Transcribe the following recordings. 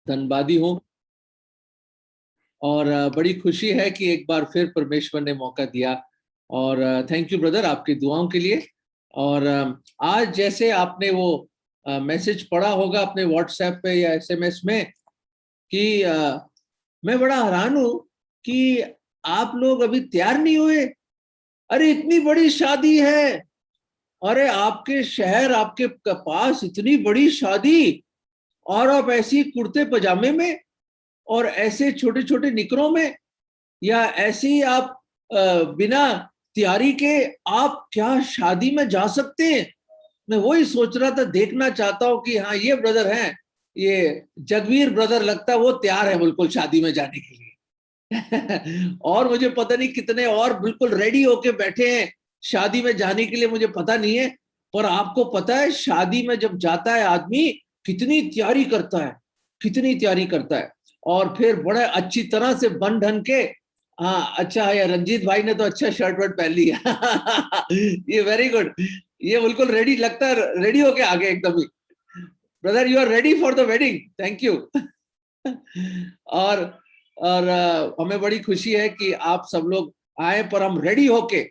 धन्यवादी हूँ और बड़ी खुशी है कि एक बार फिर परमेश्वर ने मौका दिया और थैंक यू ब्रदर आपकी दुआओं के लिए। और आज जैसे आपने वो मैसेज पढ़ा होगा अपने व्हाट्सएप पे या एसएमएस में कि मैं बड़ा हैरान हूं कि आप लोग अभी तैयार नहीं हुए। अरे इतनी बड़ी शादी है, अरे आपके शहर आपके पास इतनी बड़ी शादी और आप ऐसी कुर्ते पजामे में और ऐसे छोटे छोटे निकरों में, या ऐसे ही आप बिना तैयारी के आप क्या शादी में जा सकते हैं। मैं वही सोच रहा था, देखना चाहता हूं कि हाँ ये ब्रदर हैं, ये जगवीर ब्रदर लगता है वो तैयार है बिल्कुल शादी में जाने के लिए। और मुझे पता नहीं कितने और बिल्कुल रेडी होके बैठे हैं शादी में जाने के लिए, मुझे पता नहीं है। पर आपको पता है शादी में जब जाता है आदमी कितनी तैयारी करता है, कितनी तैयारी करता है। और फिर बड़े अच्छी तरह से बन ढंग के, हाँ अच्छा है, रंजीत भाई ने तो अच्छा शर्ट वर्ट पहन लिया। ये वेरी गुड, ये बिल्कुल रेडी लगता है, रेडी होके आगे एकदम ही। Brother you are ready for the wedding, thank you. और हमें बड़ी खुशी है कि आप सब लोग आए, पर हम रेडी होके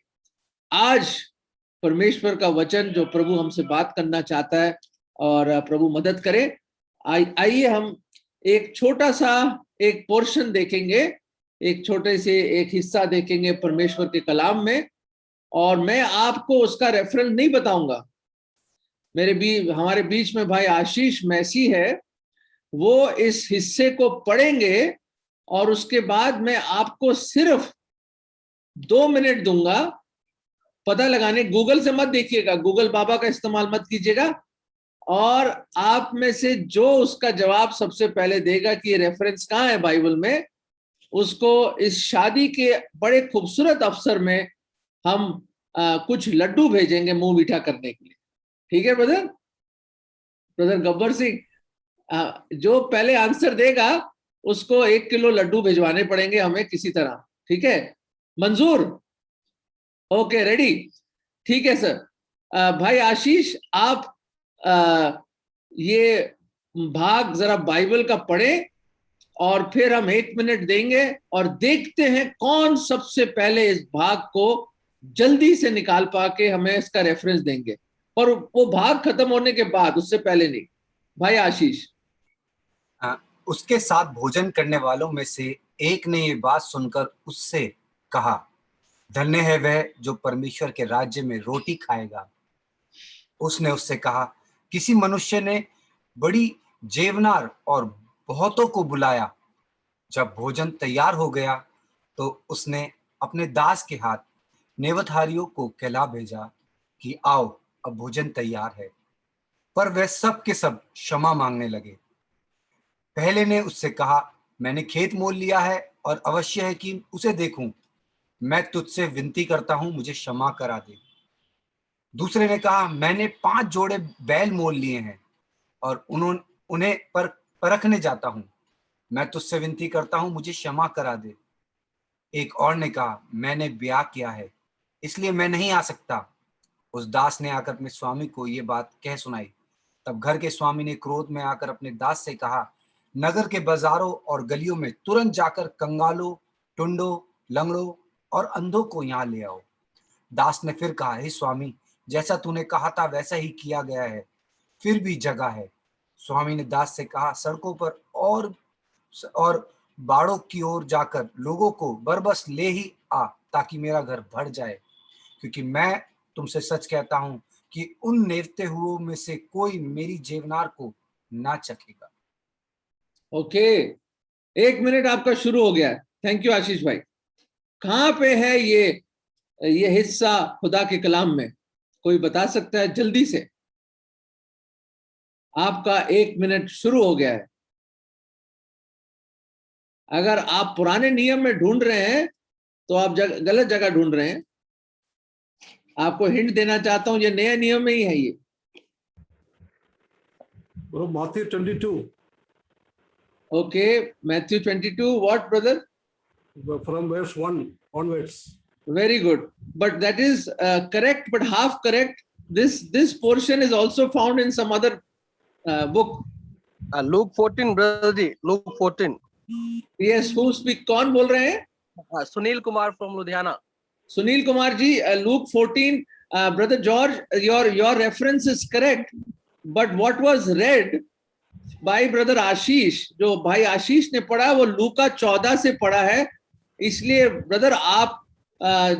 आज परमेश्वर का वचन जो प्रभु हमसे बात करना चाहता है, और प्रभु मदद करे। आइए हम एक छोटा सा एक पोर्शन देखेंगे, एक छोटे से एक हिस्सा देखेंगे परमेश्वर के कलाम में। और मैं आपको उसका रेफरेंस नहीं बताऊंगा, हमारे बीच में भाई आशीष मैसी है, वो इस हिस्से को पढ़ेंगे और उसके बाद मैं आपको सिर्फ 2 मिनट दूंगा पता लगाने। गूगल से मत देखिएगा, गूगल बाबा का इस्तेमाल मत कीजिएगा। और आप में से जो उसका जवाब सबसे पहले देगा कि ये रेफरेंस कहाँ है बाइबल में, उसको इस शादी के बड़े खूबसूरत अवसर में हम कुछ लड्डू भेजेंगे मुंह मीठा करने के लिए। ठीक है ब्रदर? ब्रदर गब्बर सिंह, जो पहले आंसर देगा उसको 1 किलो लड्डू भिजवाने पड़ेंगे हमें किसी तरह। ठीक है? मंजूर? Okay ready? ठीक है सर। भाई आशीष आप ये भाग जरा बाइबल का पढ़े और फिर हम 1 मिनट देंगे और देखते हैं कौन सबसे पहले इस भाग को जल्दी से निकाल पाके हमें इसका रेफरेंस देंगे। और वो भाग खत्म होने के बाद, उससे पहले नहीं। भाई आशीष। उसके साथ भोजन करने वालों में से एक ने ये बात सुनकर उससे कहा, धन्य है वह जो परमेश्वर के राज्य में रोटी खाएगा। उसने उससे कहा, किसी मनुष्य ने बड़ी जेवनार और बहुतों को बुलाया। जब भोजन तैयार हो गया तो उसने अपने दास के हाथ नेवतहारियों को कहला भेजा कि आओ अब भोजन तैयार है। पर वे सब के सब क्षमा मांगने लगे। पहले ने उससे कहा, मैंने खेत मोल लिया है और अवश्य है कि उसे देखूं। मैं तुझसे विनती करता हूं, मुझे क्षमा करा दे। दूसरे ने कहा, मैंने 5 जोड़े बैल मोल लिए हैं और उन्हें परखने जाता हूं। मैं तुझसे विनती करता हूं, मुझे क्षमा करा दे। एक और ने कहा, मैंने ब्याह किया है इसलिए मैं नहीं आ सकता। उस दास ने आकर अपने स्वामी को ये बात कह सुनाई। तब घर के स्वामी ने क्रोध में आकर अपने दास से कहा, नगर के बाजारों और गलियों में तुरंत जाकर कंगालों, टुंडों, लंगड़ों और अंधों को यहाँ ले आओ। दास ने फिर कहा, हे स्वामी, जैसा तूने कहा था वैसा ही किया गया है, फिर भी जगह है। स्वामी ने दास से कहा, सड़कों पर और बाड़ों की ओर जाकर लोगों को बरबस ले ही आ, ताकि मेरा घर भर जाए। क्योंकि मैं तुमसे सच कहता हूं कि उन नेवते हुओं में से कोई मेरी जेवनार को ना चखेगा। ओके, 1 मिनट आपका शुरू हो गया है। थैंक यू आशीष भाई। कहां पे है ये हिस्सा खुदा के कलाम में? कोई बता सकता है जल्दी से? आपका 1 मिनट शुरू हो गया है। अगर आप पुराने नियम में ढूंढ रहे हैं तो आप गलत जगह ढूंढ रहे हैं। आपको हिंट देना चाहता हूं, ये नए नियम में ही है ये। Matthew 22. Okay, Matthew 22. What, brother? From verse 1 onwards. Very good. But that is correct, but half correct. This portion is also found in some other book. Luke 14, brother ji. Luke 14. Yes, who speak, कौन बोल रहे हैं? Sunil Kumar from Ludhiana. Sunil Kumar ji, Luke 14. Brother George, your reference is correct, but what was read by brother आशीष, जो भाई आशीष ने पढ़ा वो लूका 14 से पढ़ा है। इसलिए ब्रदर आप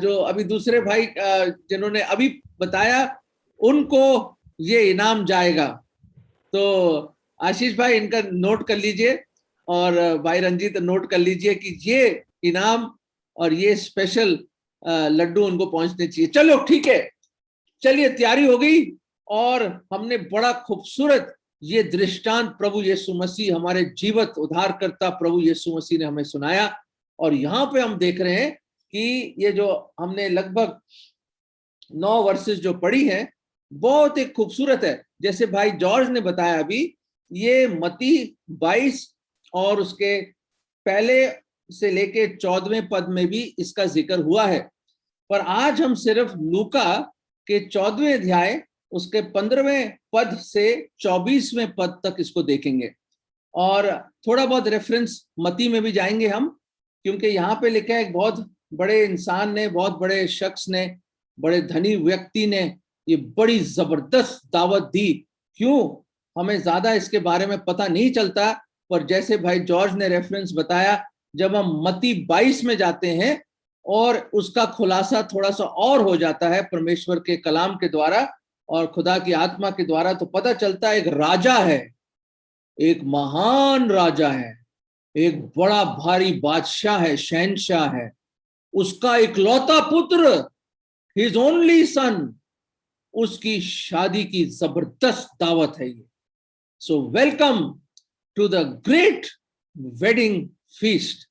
जो अभी दूसरे भाई जिन्होंने अभी बताया उनको ये इनाम जाएगा। तो आशीष भाई इनका नोट कर लीजिए और भाई रंजीत नोट कर लीजिए कि ये इनाम और ये स्पेशल लड्डू उनको पहुंचने चाहिए। चलो ठीक है, चलिए तैयारी हो गई और हमने बड़ा खूबसूरत ये दृष्टांत प्रभु यीशु मसीह, हमारे जीवित उद्धारकर्ता प्रभु यीशु मसीह ने हमें सुनाया। और यहाँ पे हम देख रहे हैं कि ये जो हमने लगभग 9 वर्सेस जो पढ़ी है बहुत ही खूबसूरत है। जैसे भाई जॉर्ज ने बताया अभी, ये मत्ती 22 और उसके पहले से लेके 14वें पद में भी इसका जिक्र हुआ है, पर आज हम सिर्फ लूका के 14वें अध्याय उसके 15वें पद से 24वें पद तक इसको देखेंगे और थोड़ा बहुत रेफरेंस मत्ती में भी जाएंगे हम, क्योंकि यहाँ पे लिखा है एक बहुत बड़े इंसान ने, बहुत बड़े शख्स ने, बड़े धनी व्यक्ति ने ये बड़ी जबरदस्त दावत दी। क्यों, हमें ज्यादा इसके बारे में पता नहीं चलता, पर जैसे भाई जॉर्ज ने रेफरेंस बताया, जब हम मत्ती 22 में जाते हैं और उसका खुलासा थोड़ा सा और हो जाता है परमेश्वर के कलाम के द्वारा और खुदा की आत्मा के द्वारा, तो पता चलता है एक राजा है, एक महान राजा है, एक बड़ा भारी बादशाह है, शहंशाह है, उसका इकलौता पुत्र, हिज ओनली सन, उसकी शादी की जबरदस्त दावत है ये। So welcome to the great wedding feast.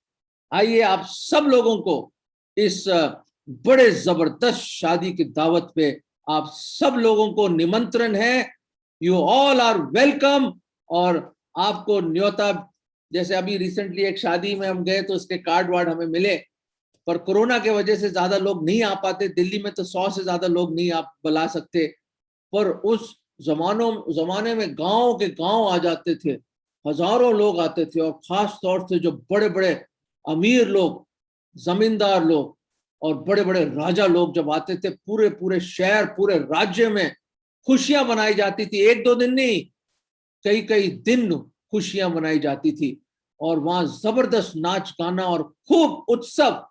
आइए आप सब लोगों को इस बड़े जबरदस्त शादी की दावत पे आप सब लोगों को निमंत्रण है। You all are welcome. और आपको न्योता, जैसे अभी रिसेंटली एक शादी में हम गए तो उसके कार्ड वार्ड हमें मिले, पर कोरोना के वजह से ज्यादा लोग नहीं आ पाते। दिल्ली में तो 100 से ज्यादा लोग नहीं आप बुला सकते, पर उस जमाने में गांव के गांव आ जाते थे, हजारों लोग आते थे। और खास तौर से जो बड़े बड़े अमीर लोग, जमींदार लोग और बड़े बड़े राजा लोग जब आते थे, पूरे पूरे शहर, पूरे राज्य में खुशियां मनाई जाती थी। 1-2 दिन नहीं, कई कई दिन खुशियां मनाई जाती थी। और वहां जबरदस्त नाच गाना और खूब उत्सव,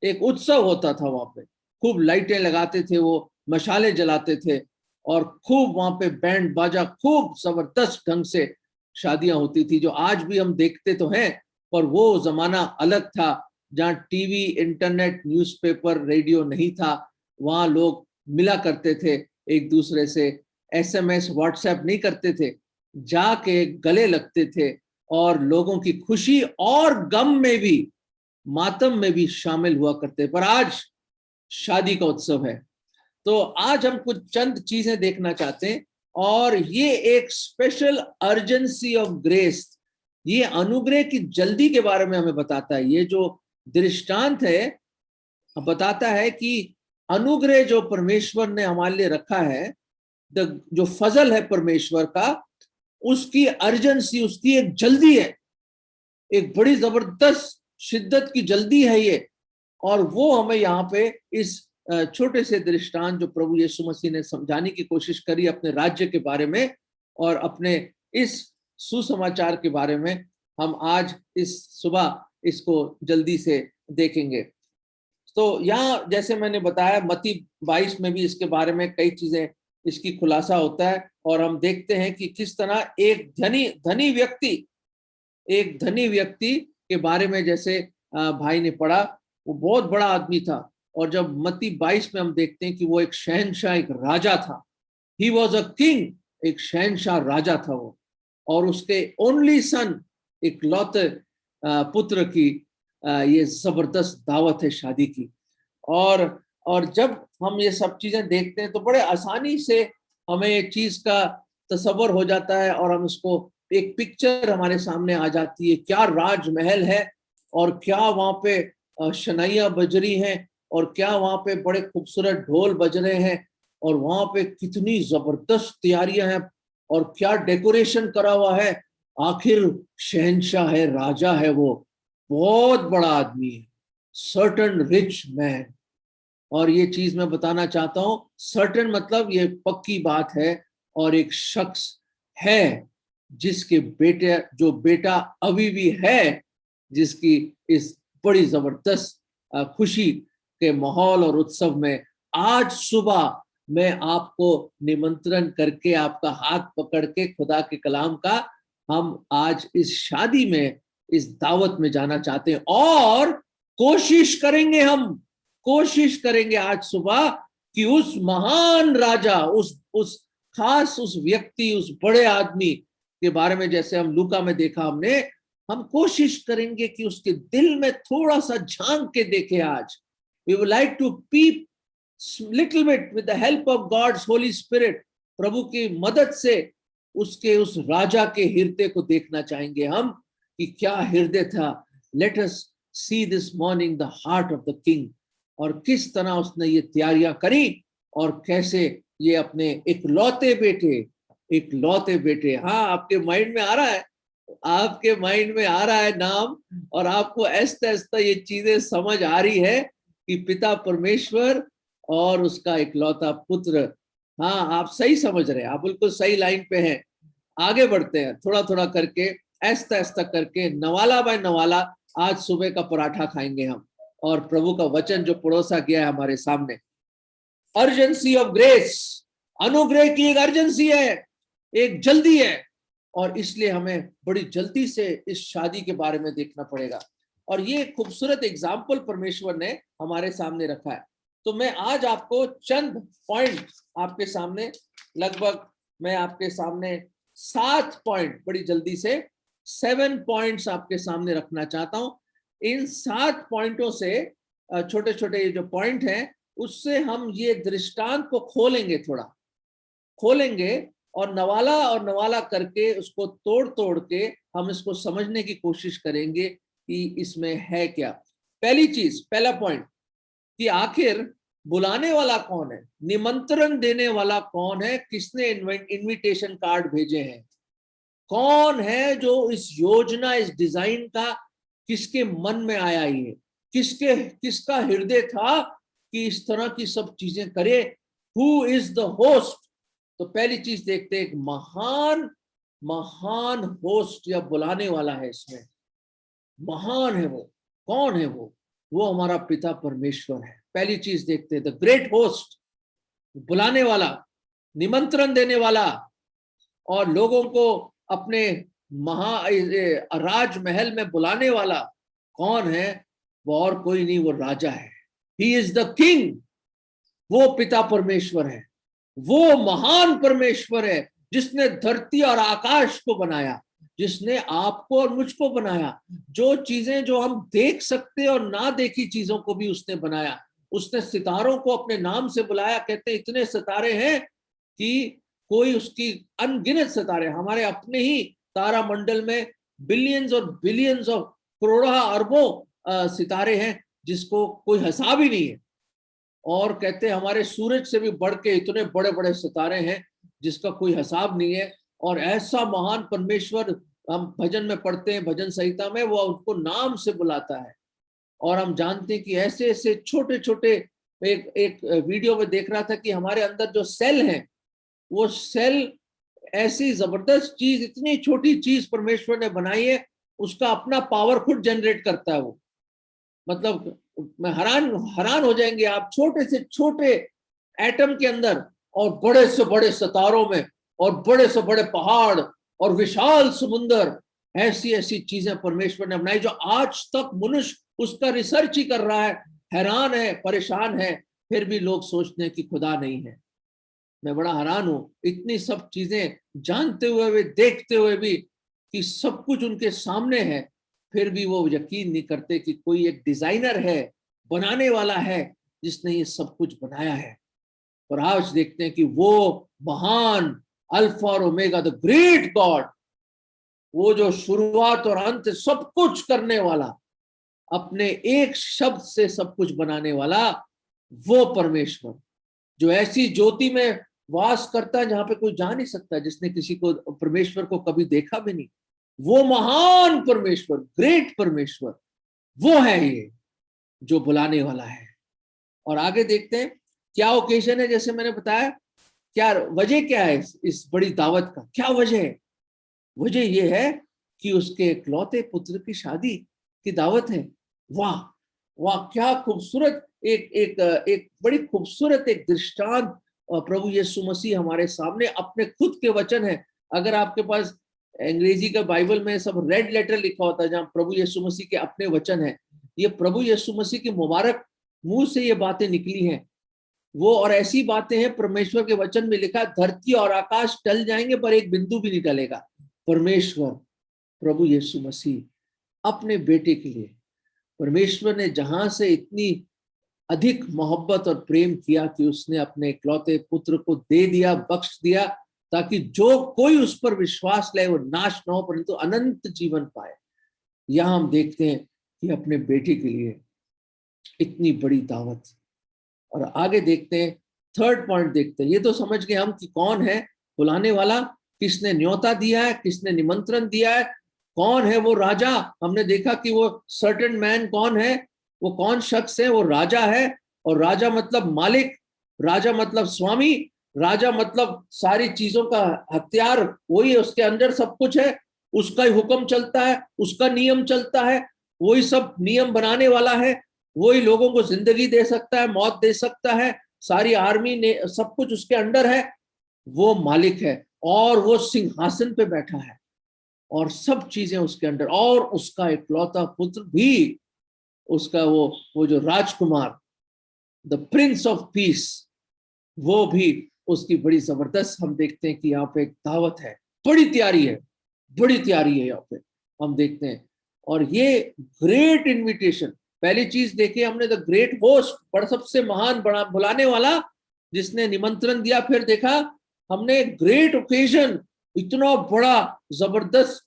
एक उत्सव होता था वहां पे। खूब लाइटें लगाते थे, वो मशाले जलाते थे और खूब वहां पे बैंड बाजा, खूब जबरदस्त ढंग से शादियां होती थी, जो आज भी हम देखते तो हैं। पर वो जमाना अलग था, जहाँ टीवी, इंटरनेट, न्यूज़पेपर, रेडियो नहीं था। वहां लोग मिला करते थे एक दूसरे से, SMS, व्हाट्सएप नहीं करते थे, जाके गले लगते थे और लोगों की खुशी और गम में भी, मातम में भी शामिल हुआ करते। पर आज शादी का उत्सव है, तो आज हम कुछ चंद चीजें देखना चाहते हैं। और ये एक स्पेशल अर्जेंसी ऑफ ग्रेस, ये अनुग्रह की जल्दी के बारे में हमें बताता है। ये जो दृष्टांत है बताता है कि अनुग्रह जो परमेश्वर ने हमारे लिए रखा है, जो फजल है परमेश्वर का, उसकी अर्जेंसी, उसकी एक जल्दी है, एक बड़ी जबरदस्त शिद्दत की जल्दी है ये। और वो हमें यहाँ पे इस छोटे से दृष्टांत जो प्रभु यीशु मसीह ने समझाने की कोशिश करी अपने राज्य के बारे में और अपने इस सुसमाचार के बारे में, हम आज इस सुबह इसको जल्दी से देखेंगे। तो यहाँ जैसे मैंने बताया, मत्ती 22 में भी इसके बारे में कई चीजें, इसकी खुलासा होता है। और हम देखते हैं कि किस तरह एक धनी व्यक्ति के बारे में, जैसे भाई ने पढ़ा, वो बहुत बड़ा आदमी था। और जब मत्ती 22 में हम देखते हैं कि वो एक शहंशाह, एक राजा था। ही वॉज अ किंग, एक शहंशाह राजा था वो। और उसके ओनली सन, इकलौते पुत्र की ये जबरदस्त दावत है शादी की। और जब हम ये सब चीजें देखते हैं तो बड़े आसानी से हमें ये चीज का तसव्वुर हो जाता है और हम उसको, एक पिक्चर हमारे सामने आ जाती है। क्या राजमहल है और क्या वहां पे शनाइयां बज रही हैं और क्या वहां पे बड़े खूबसूरत ढोल बज रहे हैं और वहां पे कितनी जबरदस्त तैयारियां हैं और क्या डेकोरेशन करा हुआ है आखिर शहंशाह है, राजा है, वो बहुत बड़ा आदमी है, सर्टन रिच मैन। और ये चीज मैं बताना चाहता हूं, सर्टन मतलब ये पक्की बात है, और एक शख्स है जिसके बेटे, जो बेटा अभी भी है, जिसकी इस बड़ी जबरदस्त खुशी के माहौल और उत्सव में आज सुबह मैं आपको निमंत्रण करके, आपका हाथ पकड़ के खुदा के कलाम का, हम आज इस शादी में, इस दावत में जाना चाहते हैं। और कोशिश करेंगे, हम कोशिश करेंगे आज सुबह कि उस महान राजा, उस खास उस व्यक्ति, उस बड़े आदमी के बारे में, जैसे हम लूका में देखा हमने, हम कोशिश करेंगे कि उसके दिल में थोड़ा सा झांक के देखें आज। We would like to peep little bit with the help of God's Holy Spirit. प्रभु की मदद से उसके, उस राजा के हृदय को देखना चाहेंगे हम कि क्या हृदय था। Let us see this morning the heart of the king, और किस तरह उसने ये तैयारियां करी, और कैसे ये अपने इकलौते बेटे, हाँ आपके माइंड में आ रहा है, आपके माइंड में आ रहा है नाम, और आपको ऐसा ऐसा ये चीजें समझ आ रही है कि पिता परमेश्वर और उसका इकलौता पुत्र। हाँ आप सही समझ रहे हैं, आप बिल्कुल सही लाइन पे हैं। आगे बढ़ते हैं थोड़ा थोड़ा करके, ऐसा ऐसा करके, नवाला बाय नवाला आज सुबह का पराठा खाएंगे हम, और प्रभु का वचन जो परोसा गया है हमारे सामने। अर्जेंसी ऑफ ग्रेस, अनुग्रह की एक अर्जेंसी है, एक जल्दी है, और इसलिए हमें बड़ी जल्दी से इस शादी के बारे में देखना पड़ेगा। और ये खूबसूरत एग्जाम्पल परमेश्वर ने हमारे सामने रखा है। तो मैं आज आपको चंद पॉइंट आपके सामने, लगभग मैं आपके सामने 7 पॉइंट, बड़ी जल्दी से 7 पॉइंट्स आपके सामने रखना चाहता हूं। इन 7 पॉइंटों से, छोटे छोटे जो पॉइंट हैं, उससे हम ये दृष्टांत को खोलेंगे, थोड़ा खोलेंगे, और नवाला करके उसको तोड़ तोड़ के हम इसको समझने की कोशिश करेंगे कि इसमें है क्या। पहली चीज, पहला पॉइंट, कि आखिर बुलाने वाला कौन है, निमंत्रण देने वाला कौन है, किसने इनविटेशन कार्ड भेजे हैं, कौन है जो इस योजना, इस डिजाइन का, किसके मन में आया ये, किसका हृदय था कि इस तरह की सब चीजें करे। Who is the host. तो पहली चीज देखते हैं, एक महान होस्ट या बुलाने वाला है इसमें, महान है वो। कौन है वो हमारा पिता परमेश्वर है। पहली चीज देखते हैं, द ग्रेट होस्ट, बुलाने वाला, निमंत्रण देने वाला, और लोगों को अपने राजमहल में बुलाने वाला कौन है, वो और कोई नहीं, वो राजा है। He is the king. वो पिता परमेश्वर है, वो महान परमेश्वर है जिसने धरती और आकाश को बनाया, जिसने आपको और मुझको बनाया, जो चीजें जो हम देख सकते और ना देखी चीजों को भी उसने बनाया। उसने सितारों को अपने नाम से बुलाया, कहते हैं इतने सितारे हैं कि कोई उसकी अनगिनत सितारे, हमारे अपने ही तारा मंडल में बिलियंस और बिलियंस ऑफ करोड़ों अरबों सितारे हैं जिसको कोई हिसाब ही नहीं है। और कहते हैं हमारे सूरज से भी बढ़ के इतने बड़े बड़े सितारे हैं जिसका कोई हिसाब नहीं है। और ऐसा महान परमेश्वर, हम भजन में पढ़ते हैं, भजन संहिता में, वो उनको नाम से बुलाता है। और हम जानते हैं कि ऐसे ऐसे छोटे छोटे, एक वीडियो में देख रहा था कि हमारे अंदर जो सेल है, वो सेल ऐसी जबरदस्त चीज, इतनी छोटी चीज परमेश्वर ने बनाई है, उसका अपना पावर खुद जनरेट करता है वो। मतलब मैं हैरान हो जाएंगे आप, छोटे से छोटे एटम के अंदर और बड़े से बड़े सितारों में और बड़े से बड़े पहाड़ और विशाल समुंदर, ऐसी ऐसी चीजें परमेश्वर ने बनाई जो आज तक मनुष्य उसका रिसर्च ही कर रहा है, हैरान है, परेशान है, फिर भी लोग सोचते हैं कि खुदा नहीं है। मैं बड़ा हैरान हूं, इतनी सब चीजें जानते हुए भी, देखते हुए भी कि सब कुछ उनके सामने है, फिर भी वो यकीन नहीं करते कि कोई एक डिजाइनर है, बनाने वाला है, जिसने ये सब कुछ बनाया है। और आज देखते हैं कि वो महान अल्फा और ओमेगा, द ग्रेट गॉड, वो जो शुरुआत और अंत सब कुछ करने वाला, अपने एक शब्द से सब कुछ बनाने वाला, वो परमेश्वर जो ऐसी ज्योति में वास करता है जहां पे कोई जा नहीं सकता, जिसने किसी को, परमेश्वर को कभी देखा भी नहीं, वो महान परमेश्वर, ग्रेट परमेश्वर, वो है ये जो बुलाने वाला है। और आगे देखते हैं क्या ओकेजन है, जैसे मैंने बताया, क्या वजह क्या है इस बड़ी दावत का, क्या वजह है? वजह ये है कि उसके इकलौते पुत्र की शादी की दावत है। वाह वाह, क्या खूबसूरत एक बड़ी खूबसूरत एक दृष्टांत प्रभु यीशु मसीह हमारे सामने अपने खुद के वचन है। अगर आपके पास अंग्रेजी का बाइबल में सब रेड लेटर लिखा होता है जहां प्रभु यीशु मसीह के अपने वचन है, ये प्रभु यीशु मसीह के मुबारक मुंह से ये बातें निकली हैं वो। और ऐसी बातें हैं परमेश्वर के वचन में लिखा, धरती और आकाश टल जाएंगे पर एक बिंदु भी नहीं टलेगा। परमेश्वर प्रभु यीशु मसीह अपने बेटे के लिए, परमेश्वर ने जहां से इतनी अधिक मोहब्बत और प्रेम किया कि उसने अपने इकलौते पुत्र को दे दिया, बख्श दिया, ताकि जो कोई उस पर विश्वास ले वो नाश न हो परंतु अनंत जीवन पाए। यहां हम देखते हैं कि अपने बेटे के लिए इतनी बड़ी दावत। और आगे देखते हैं, थर्ड पॉइंट देखते हैं। ये तो समझ गए हम कि कौन है बुलाने वाला, किसने न्योता दिया है, किसने निमंत्रण दिया है, कौन है वो राजा। हमने देखा कि वो सर्टेन मैन कौन है, वो कौन शख्स है, वो राजा है। और राजा मतलब मालिक, राजा मतलब स्वामी, राजा मतलब सारी चीजों का हथियार वही है, उसके अंदर सब कुछ है, उसका ही हुक्म चलता है, उसका नियम चलता है, वही सब नियम बनाने वाला है, वही लोगों को जिंदगी दे सकता है, मौत दे सकता है, सारी आर्मी ने सब कुछ उसके अंडर है। वो मालिक है और वो सिंहासन पे बैठा है और सब चीजें उसके अंडर। और उसका इकलौता पुत्र भी, उसका वो जो राजकुमार, द प्रिंस ऑफ पीस, वो भी उसकी बड़ी जबरदस्त हम देखते हैं कि यहाँ पे एक दावत है, बड़ी तैयारी है, बड़ी तैयारी है यहाँ पे हम देखते हैं। और ये ग्रेट इनविटेशन, पहली चीज देखी हमने, द ग्रेट होस्ट, बड़ा सबसे महान बड़ा बुलाने वाला जिसने निमंत्रण दिया। फिर देखा हमने ग्रेट ओकेजन, इतना बड़ा जबरदस्त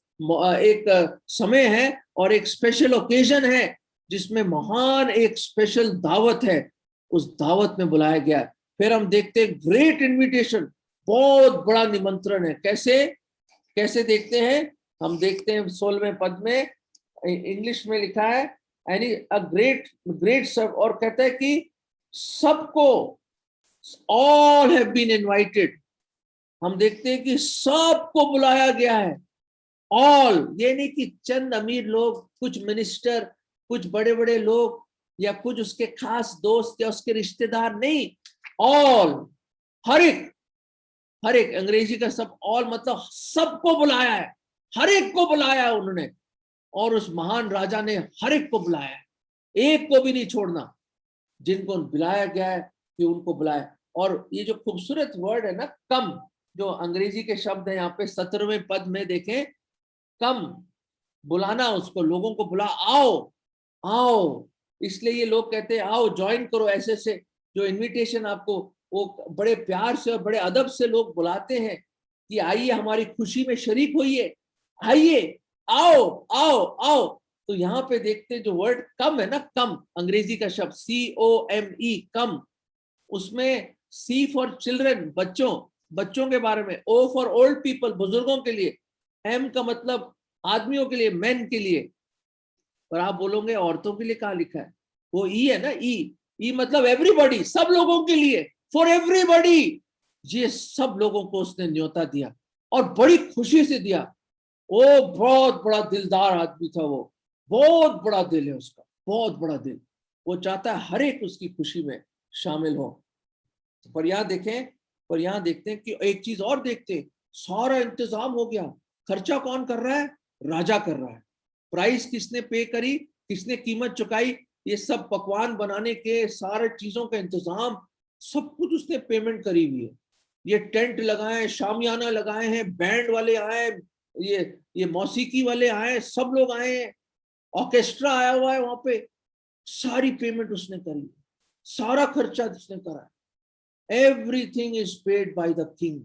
एक समय है और एक स्पेशल ओकेजन है जिसमें महान एक स्पेशल दावत है, उस दावत में बुलाया गया। फिर हम देखते हैं ग्रेट इनविटेशन, बहुत बड़ा निमंत्रण है। कैसे कैसे देखते हैं, हम देखते हैं 16वें पद में, इंग्लिश में लिखा है यानी अ ग्रेट ग्रेट सब, और कहता है कि सबको, ऑल हैव बीन इनवाइटेड। हम देखते हैं कि सबको बुलाया गया है, ऑल, ये नहीं कि चंद अमीर लोग, कुछ मिनिस्टर, कुछ बड़े बड़े लोग या कुछ उसके खास दोस्त या उसके रिश्तेदार, नहीं, ऑल, हर एक अंग्रेजी का सब ऑल मतलब सबको बुलाया है, हर एक को बुलाया है उन्होंने। और उस महान राजा ने हर एक को बुलाया है, एक को भी नहीं छोड़ना, जिनको बुलाया गया है कि उनको बुलाया। और ये जो खूबसूरत वर्ड है ना, कम, जो अंग्रेजी के शब्द है यहाँ पे 17वें पद में देखें, कम, बुलाना, उसको लोगों को बुला, आओ आओ। इसलिए ये लोग कहते हैं आओ ज्वाइन करो, ऐसे से जो इनविटेशन आपको वो बड़े प्यार से और बड़े अदब से लोग बुलाते हैं कि आइए हमारी खुशी में शरीक होइए, आइए, आओ आओ आओ। तो यहाँ पे देखते हैं जो वर्ड कम है ना, कम, अंग्रेजी का शब्द COME, कम, उसमें C फॉर चिल्ड्रन, बच्चों के बारे में, O फॉर ओल्ड पीपल, बुजुर्गों के लिए, M का मतलब आदमियों के लिए, मेन के लिए। पर आप बोलोगे औरतों के लिए कहाँ लिखा है, वो E है ना, ई मतलब एवरीबॉडी, सब लोगों के लिए, फॉर एवरीबॉडी। ये सब लोगों को उसने न्योता दिया और बड़ी खुशी से दिया। वो बहुत बड़ा दिलदार आदमी था, वो बहुत बड़ा दिल है उसका, बहुत बड़ा दिल, वो चाहता है हर एक उसकी खुशी में शामिल हो। पर यहाँ देखते हैं कि एक चीज और देखते हैं, सारा इंतजाम हो गया, खर्चा कौन कर रहा है, राजा कर रहा है। प्राइस किसने पे करी, किसने कीमत चुकाई, ये सब पकवान बनाने के सारे चीजों का इंतजाम सब कुछ उसने पेमेंट करी हुई है। ये टेंट लगाए, शामियाना लगाए हैं, बैंड वाले आए, ये मौसीकी वाले आए, सब लोग आए हैं, ऑर्केस्ट्रा आया हुआ है वहां पे, सारी पेमेंट उसने करी, सारा खर्चा उसने करा, everything is paid by the king.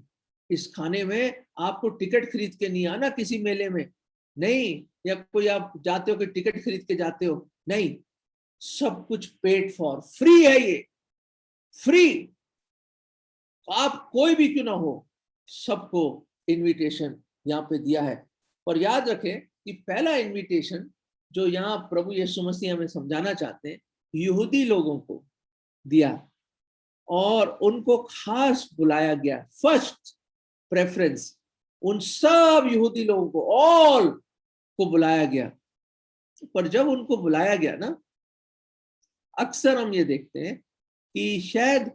इस खाने में आपको टिकट खरीद के नहीं आना किसी मेले में, नहीं, या कोई आप जाते हो कि टिकट खरीद के जाते हो, नहीं, सब कुछ पेड फॉर, फ्री है ये, फ्री। आप कोई भी क्यों ना हो, सबको इनविटेशन यहाँ पे दिया है। पर याद रखें कि पहला इनविटेशन जो यहाँ प्रभु यीशु मसीह हमें समझाना चाहते हैं, यहूदी लोगों को दिया और उनको खास बुलाया गया। फर्स्ट प्रेफरेंस उन सब यहूदी लोगों को, ऑल को बुलाया गया। पर जब उनको बुलाया गया ना, अक्सर हम ये देखते हैं कि शायद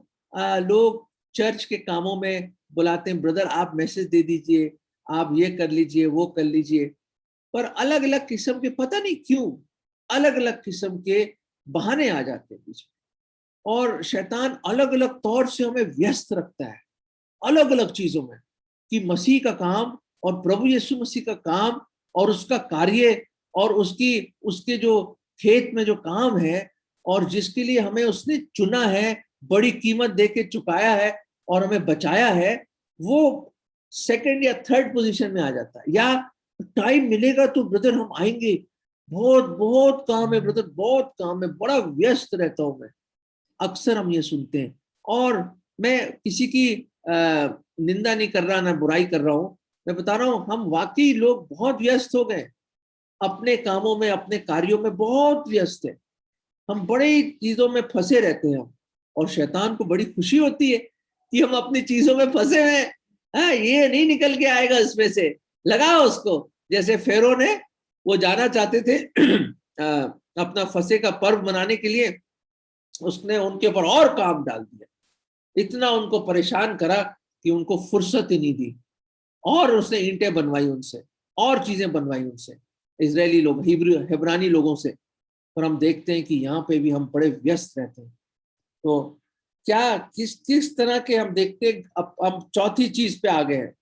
लोग चर्च के कामों में बुलाते हैं, ब्रदर आप मैसेज दे दीजिए, आप ये कर लीजिए, वो कर लीजिए, पर अलग अलग किस्म के, पता नहीं क्यों अलग अलग किस्म के बहाने आ जाते हैं बीच में, और शैतान अलग अलग तौर से हमें व्यस्त रखता है अलग अलग चीजों में, कि मसीह का काम और प्रभु यीशु मसीह का काम और उसका कार्य और उसके जो खेत में जो काम है और जिसके लिए हमें उसने चुना है, बड़ी कीमत देके चुकाया है और हमें बचाया है, वो सेकंड या थर्ड पोजीशन में आ जाता है। या टाइम मिलेगा तो ब्रदर हम आएंगे, बहुत बहुत काम है ब्रदर, बहुत काम है, बड़ा व्यस्त रहता हूं मैं। अक्सर हम ये सुनते हैं, और मैं किसी की निंदा नहीं कर रहा, ना बुराई कर रहा हूं, मैं बता रहा हूं हम वाकई लोग बहुत व्यस्त हो गए अपने कामों में, अपने कार्यों में बहुत व्यस्त है, हम बड़ी चीजों में फंसे रहते हैं। और शैतान को बड़ी खुशी होती है कि हम अपनी चीजों में फंसे हुए हैं, ये नहीं निकल के आएगा इसमें से, लगाओ उसको। जैसे फेरो ने, वो जाना चाहते थे अपना फसह का पर्व मनाने के लिए, उसने उनके ऊपर और काम डाल दिया, इतना उनको परेशान करा कि उनको फुर्सत ही नहीं दी, और उसने ईंटें बनवाई उनसे, और चीजें बनवाई उनसे, इजरायली लोग, हिब्रानी लोगों से। पर हम देखते हैं कि यहाँ पे भी हम बड़े व्यस्त रहते हैं। तो क्या किस तरह के हम देखते हैं, अब हम चौथी चीज पे आ गए हैं।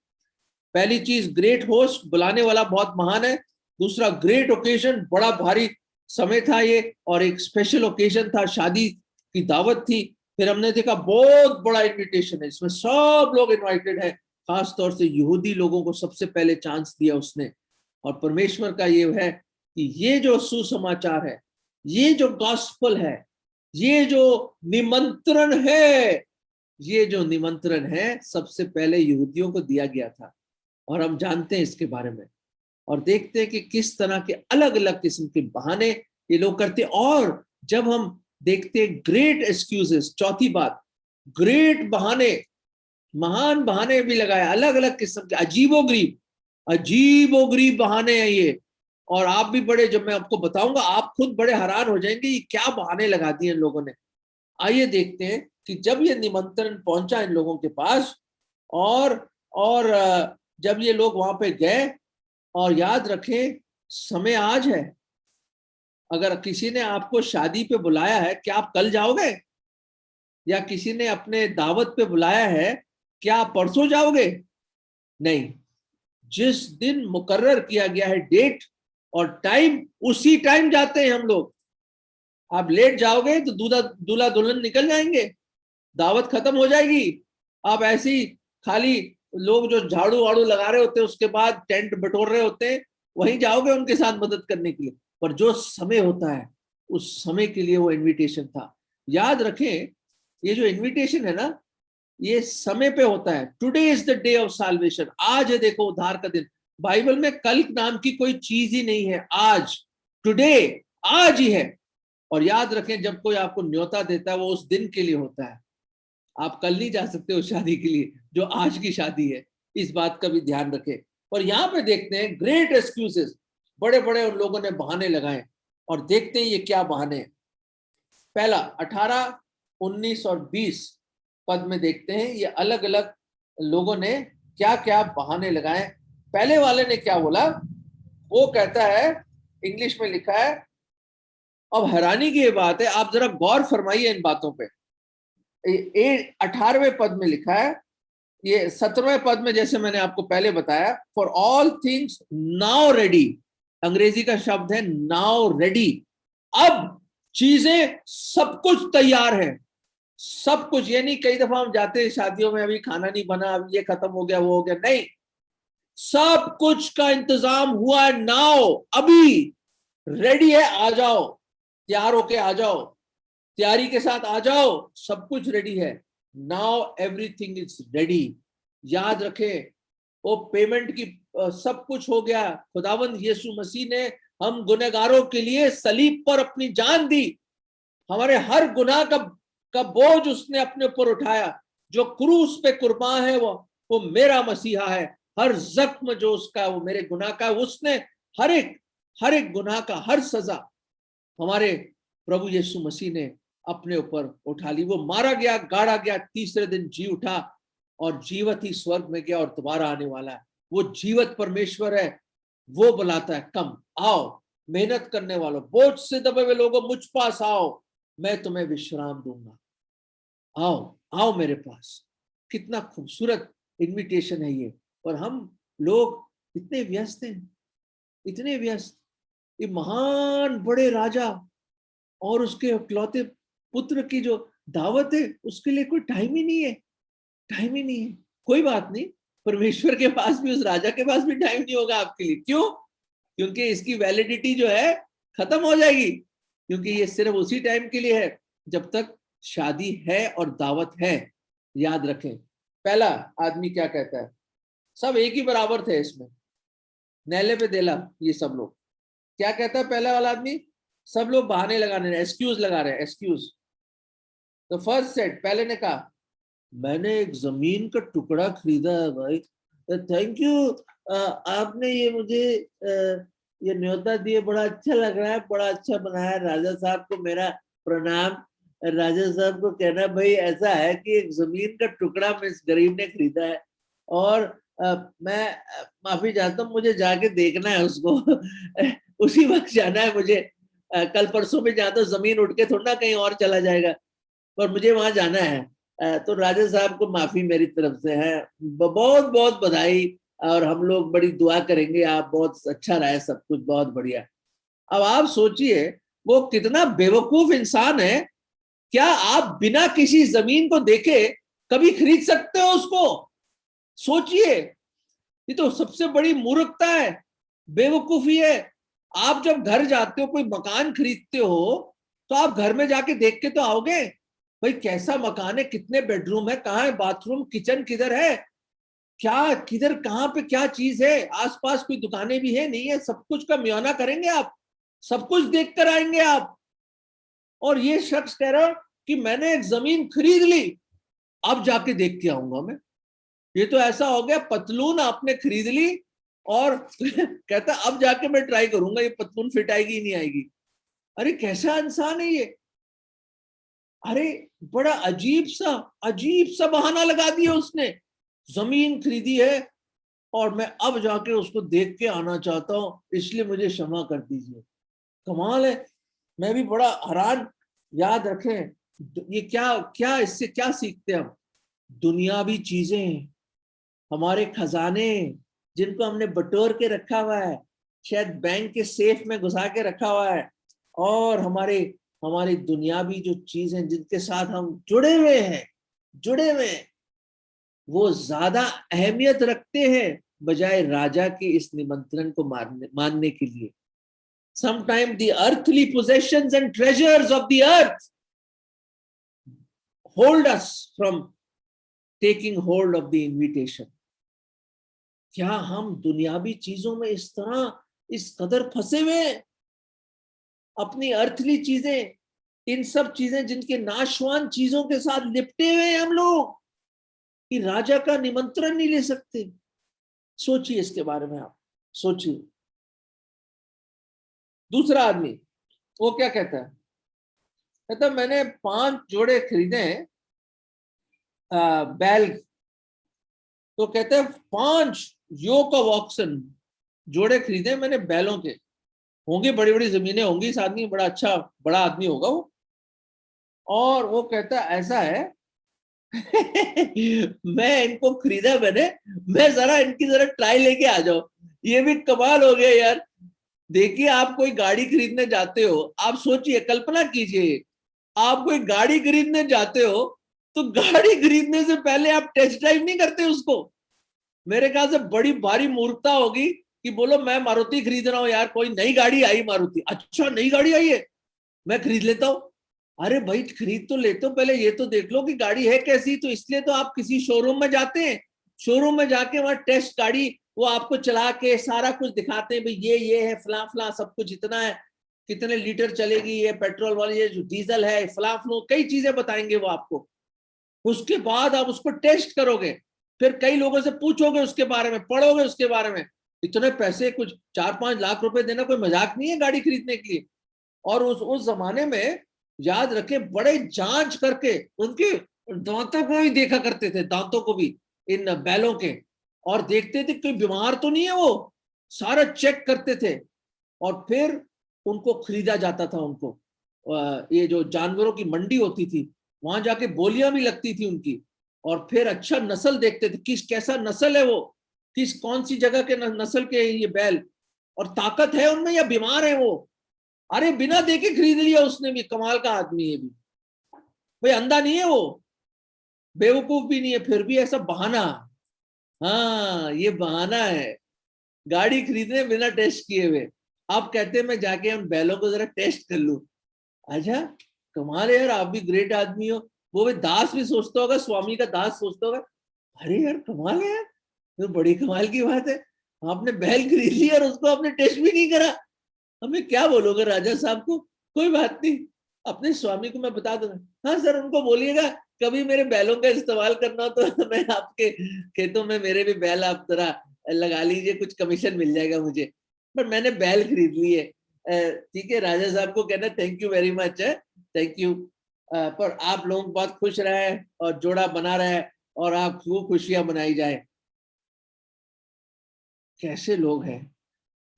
पहली चीज ग्रेट होस्ट, बुलाने वाला बहुत महान है। दूसरा ग्रेट ओकेजन, बड़ा भारी समय था ये, और एक स्पेशल ओकेजन था, शादी की दावत थी। फिर हमने देखा बहुत बड़ा इनविटेशन है, इसमें सब लोग इनवाइटेड है, खास तौर से यहूदी लोगों को सबसे पहले चांस दिया उसने। और परमेश्वर का ये है कि ये जो सुसमाचार है, ये जो गॉस्पेल है, ये जो निमंत्रण है, ये जो निमंत्रण है सबसे पहले यहूदियों को दिया गया था। और हम जानते हैं इसके बारे में, और देखते हैं कि किस तरह के अलग अलग किस्म के बहाने ये लोग करते। और जब हम देखते हैं ग्रेट एक्सक्यूजेस, चौथी बात, ग्रेट बहाने, महान बहाने भी लगाए, अलग अलग किस्म के, अजीबोगरीब बहाने हैं ये। और आप भी बड़े, जब मैं आपको बताऊंगा आप खुद बड़े हैरान हो जाएंगे ये क्या बहाने लगा दिए इन लोगों ने। आइए देखते हैं कि जब ये निमंत्रण पहुंचा इन लोगों के पास, और जब ये लोग वहां पे गए, और याद रखें समय आज है, अगर किसी ने आपको शादी पे बुलाया है, क्या आप कल जाओगे? या किसी ने अपने दावत पे बुलाया है, क्या आप परसों जाओगे? नहीं, जिस दिन मुकर्रर किया गया है डेट और टाइम, उसी टाइम जाते हैं हम लोग। आप लेट जाओगे तो दूल्हा दुल्हन निकल जाएंगे, दावत खत्म हो जाएगी। आप ऐसे ही खाली लोग जो झाड़ू वाड़ू लगा रहे होते हैं, उसके बाद टेंट बटोर रहे होते हैं, वहीं जाओगे उनके साथ मदद करने के लिए। पर जो समय होता है, उस समय के लिए वो इनविटेशन था। याद रखें, ये जो इनविटेशन है ना, ये समय पे होता है। Today is the day of solvation, आज है देखो उद्धार का दिन। बाइबल में कल नाम की कोई चीज ही नहीं है, आज, टुडे, आज ही है। और याद रखें, जब कोई आपको न्योता देता है वो उस दिन के लिए होता है, आप कल नहीं जा सकते उस शादी के लिए जो आज की शादी है, इस बात का भी ध्यान रखें। और यहाँ पे देखते हैं ग्रेट एक्सक्यूजेस, बड़े बड़े उन लोगों ने बहाने लगाए, और देखते हैं ये क्या बहाने हैं। पहला 18, 19 और 20 पद में देखते हैं ये अलग अलग लोगों ने क्या क्या बहाने लगाए। पहले वाले ने क्या बोला, वो कहता है, इंग्लिश में लिखा है, अब हैरानी की ये बात है, आप जरा गौर फरमाइए इन बातों पे। 18वें पद में लिखा है, ये 17वें पद में जैसे मैंने आपको पहले बताया, for all things now ready, अंग्रेजी का शब्द है नाउ रेडी, अब चीजें सब कुछ तैयार है, सब कुछ। यानी कई दफा हम जाते हैं शादियों में, अभी खाना नहीं बना, अभी ये खत्म हो गया, वो हो गया, नहीं, सब कुछ का इंतजाम हुआ है, नाउ, अभी रेडी है, आ जाओ, तैयार होके आ जाओ, तैयारी के साथ आ जाओ, सब कुछ रेडी है। Now everything is ready. याद रखें, वो पेमेंट की सब कुछ हो गया। खुदावंद यीशु मसीह ने हम गुनहगारों के लिए सलीब पर अपनी जान दी, हमारे हर गुनाह का बोझ उसने अपने ऊपर उठाया। जो क्रूस पे कुर्बान है वो मेरा मसीहा है। हर जख्म जो उसका वो मेरे गुनाह का, उसने हर एक गुनाह का हर सजा हमारे प्रभु यीशु मसीह ने अपने ऊपर उठा ली। वो मारा गया, गाड़ा गया, तीसरे दिन जी उठा और जीवत ही स्वर्ग में गया और दोबारा आने वाला है। वो जीवत परमेश्वर है। वो बुलाता है, कम आओ मेहनत करने वालों, बोझ से दबे हुए लोगों, मुझ पास आओ, मैं तुम्हें विश्राम दूंगा। आओ आओ मेरे पास। कितना खूबसूरत इनविटेशन है ये। और हम लोग इतने व्यस्त हैं, इतने व्यस्त। ये महान बड़े राजा और उसके इकलौते पुत्र की जो दावत है, उसके लिए कोई टाइम ही नहीं है, टाइम ही नहीं है। कोई बात नहीं, परमेश्वर के पास भी, उस राजा के पास भी टाइम नहीं होगा आपके लिए। क्यों? क्योंकि इसकी वैलिडिटी जो है खत्म हो जाएगी, क्योंकि ये सिर्फ उसी टाइम के लिए है जब तक शादी है और दावत है। याद रखें, पहला आदमी क्या कहता है? सब एक ही बराबर थे इसमें, नैले पे देला। ये सब लोग क्या कहता है? पहला वाला आदमी, सब लोग बहाने लगाने रहे, एक्सक्यूज लगा रहे हैं, एक्सक्यूज। तो फर्स्ट सेट, पहले ने कहा मैंने एक जमीन का टुकड़ा खरीदा है भाई, थैंक यू, आपने ये मुझे ये न्योता दिए, बड़ा अच्छा लग रहा है, बड़ा अच्छा बनाया। राजा साहब को मेरा प्रणाम। राजा साहब को कहना भाई ऐसा है कि एक जमीन का टुकड़ा मैं इस गरीब ने खरीदा है और मैं माफी चाहता हूँ, मुझे जाके देखना है उसको उसी वक्त जाना है मुझे। कल परसों में जाता हूँ, जमीन उठ के थोड़ा ना कहीं और चला जाएगा, पर मुझे वहां जाना है। तो राजा साहब को माफी मेरी तरफ से है, बहुत बहुत बधाई, और हम लोग बड़ी दुआ करेंगे, आप बहुत अच्छा रहा है, सब कुछ बहुत बढ़िया। अब आप सोचिए वो कितना बेवकूफ इंसान है। क्या आप बिना किसी जमीन को देखे कभी खरीद सकते हो उसको? सोचिए, ये तो सबसे बड़ी मूर्खता है, बेवकूफी है। आप जब घर जाते हो, कोई मकान खरीदते हो, तो आप घर में जाके देख के तो आओगे भाई कैसा मकान है, कितने बेडरूम है, कहाँ है बाथरूम, किचन किधर है, क्या किधर कहाँ पे क्या चीज है, आसपास कोई दुकानें भी है नहीं है, सब कुछ का मुआयना करेंगे आप, सब कुछ देख कर आएंगे आप। और ये शख्स कह रहा कि मैंने एक जमीन खरीद ली, अब जाके देख के आऊंगा मैं। ये तो ऐसा हो गया, पतलून आपने खरीद ली और कहता अब जाके मैं ट्राई करूंगा ये पतलून फिट आएगी नहीं आएगी। अरे कैसा इंसान है ये? अरे बड़ा अजीब सा बहाना लगा दिया उसने। जमीन खरीदी है और मैं अब जाके उसको देख के आना चाहता हूं, इसलिए मुझे क्षमा कर दीजिए। कमाल है, मैं भी बड़ा हैरान। याद रखें, ये क्या क्या इससे क्या सीखते हैं हम? दुनियावी चीजें, हमारे खजाने जिनको हमने बटोर के रखा हुआ है, शायद बैंक के सेफ में घुसा के रखा हुआ है, और हमारी दुनियावी जो चीजें जिनके साथ हम जुड़े हुए हैं, वो ज्यादा अहमियत रखते हैं बजाय राजा के इस निमंत्रण को मानने के लिए। Sometimes the earthly possessions and treasures of the earth hold us from taking hold of the invitation. क्या हम दुनियावी चीजों में इस कदर फंसे हुए हैं? अपनी अर्थली चीजें, इन सब चीजें जिनके नाशवान चीजों के साथ लिपटे हुए हैं हम लोग, कि राजा का निमंत्रण नहीं ले सकते। सोचिए इसके बारे में, आप सोचिए। दूसरा आदमी वो क्या कहता है? कहता मैंने 5 जोड़े खरीदे हैं बैल। तो कहते हैं 5 योक ऑफ ऑक्सन जोड़े खरीदे मैंने बैलों के। होंगे बड़ी बड़ी जमीनें होंगी, इस आदमी बड़ा अच्छा बड़ा आदमी होगा वो। और वो कहता ऐसा है मैं इनको खरीदा मैं जरा इनकी जरा ट्राई लेके आ जाओ। ये भी कमाल हो गया यार। देखिए, आप कोई गाड़ी खरीदने जाते हो, आप सोचिए, कल्पना कीजिए, आप कोई गाड़ी खरीदने जाते हो तो गाड़ी खरीदने से पहले आप टेस्ट ड्राइव नहीं करते उसको। मेरे ख्याल से बड़ी भारी मूर्खता होगी कि बोलो मैं मारुति खरीद रहा हूं यार, कोई नई गाड़ी आई मारुति, अच्छा नई गाड़ी आई है मैं खरीद लेता हूं। अरे भाई खरीद तो लेते हो, पहले ये तो देख लो कि गाड़ी है कैसी। तो इसलिए तो आप किसी शोरूम में जाते हैं शोरूम में जाके वहां टेस्ट गाड़ी वो आपको चला के सारा कुछ दिखाते हैं, भाई ये है फला फला सब कुछ इतना है, कितने लीटर चलेगी, ये पेट्रोल वाली, ये जो डीजल है, फला फलो कई चीजें बताएंगे वो आपको। उसके बाद आप उसको टेस्ट करोगे, फिर कई लोगों से पूछोगे उसके बारे में, पढ़ोगे उसके बारे में। इतने पैसे, कुछ 4-5 लाख रुपए देना कोई मजाक नहीं है गाड़ी खरीदने के लिए। और उस जमाने में याद रखे, बड़े जांच करके उनके दांतों को भी देखा करते थे, दांतों को भी इन बैलों के, और देखते थे कोई बीमार तो नहीं है, वो सारा चेक करते थे। और फिर उनको खरीदा जाता था। उनको ये जो जानवरों की मंडी होती थी वहां जाके बोलियां भी लगती थी उनकी, और फिर अच्छा नस्ल देखते थे, किस कैसा नस्ल है वो, किस कौन सी जगह के नस्ल के ये बैल, और ताकत है उनमें या बीमार है वो। अरे बिना देखे खरीद लिया उसने भी, कमाल का आदमी है भी भाई, अंधा नहीं है वो, बेवकूफ भी नहीं है, फिर भी ऐसा बहाना। हाँ ये बहाना है, गाड़ी खरीदने बिना टेस्ट किए हुए। आप कहते हैं मैं जाके उन बैलों को जरा टेस्ट कर लूं। अच्छा कमाल है यार, आप भी ग्रेट आदमी हो। वो भी दास भी सोचता होगा, स्वामी का दास सोचता होगा, अरे यार कमाल है यार, तो बड़ी कमाल की बात है, आपने बैल खरीद लिया और उसको आपने टेस्ट भी नहीं करा। हमें क्या बोलोगे राजा साहब को? कोई बात नहीं, अपने स्वामी को मैं बता दूंगा। हाँ सर, उनको बोलिएगा कभी मेरे बैलों का इस्तेमाल करना हो तो मैं आपके खेतों में मेरे भी बैल आप जरा लगा लीजिए, कुछ कमीशन मिल जाएगा मुझे। पर मैंने बैल खरीद लिए। ठीक है, राजा साहब को कहना थैंक यू वेरी मच है, थैंक यू। पर आप लोगों को बहुत खुश रहे और जोड़ा बना रहे और आप खूब खुशियां मनाई जाए। कैसे लोग हैं,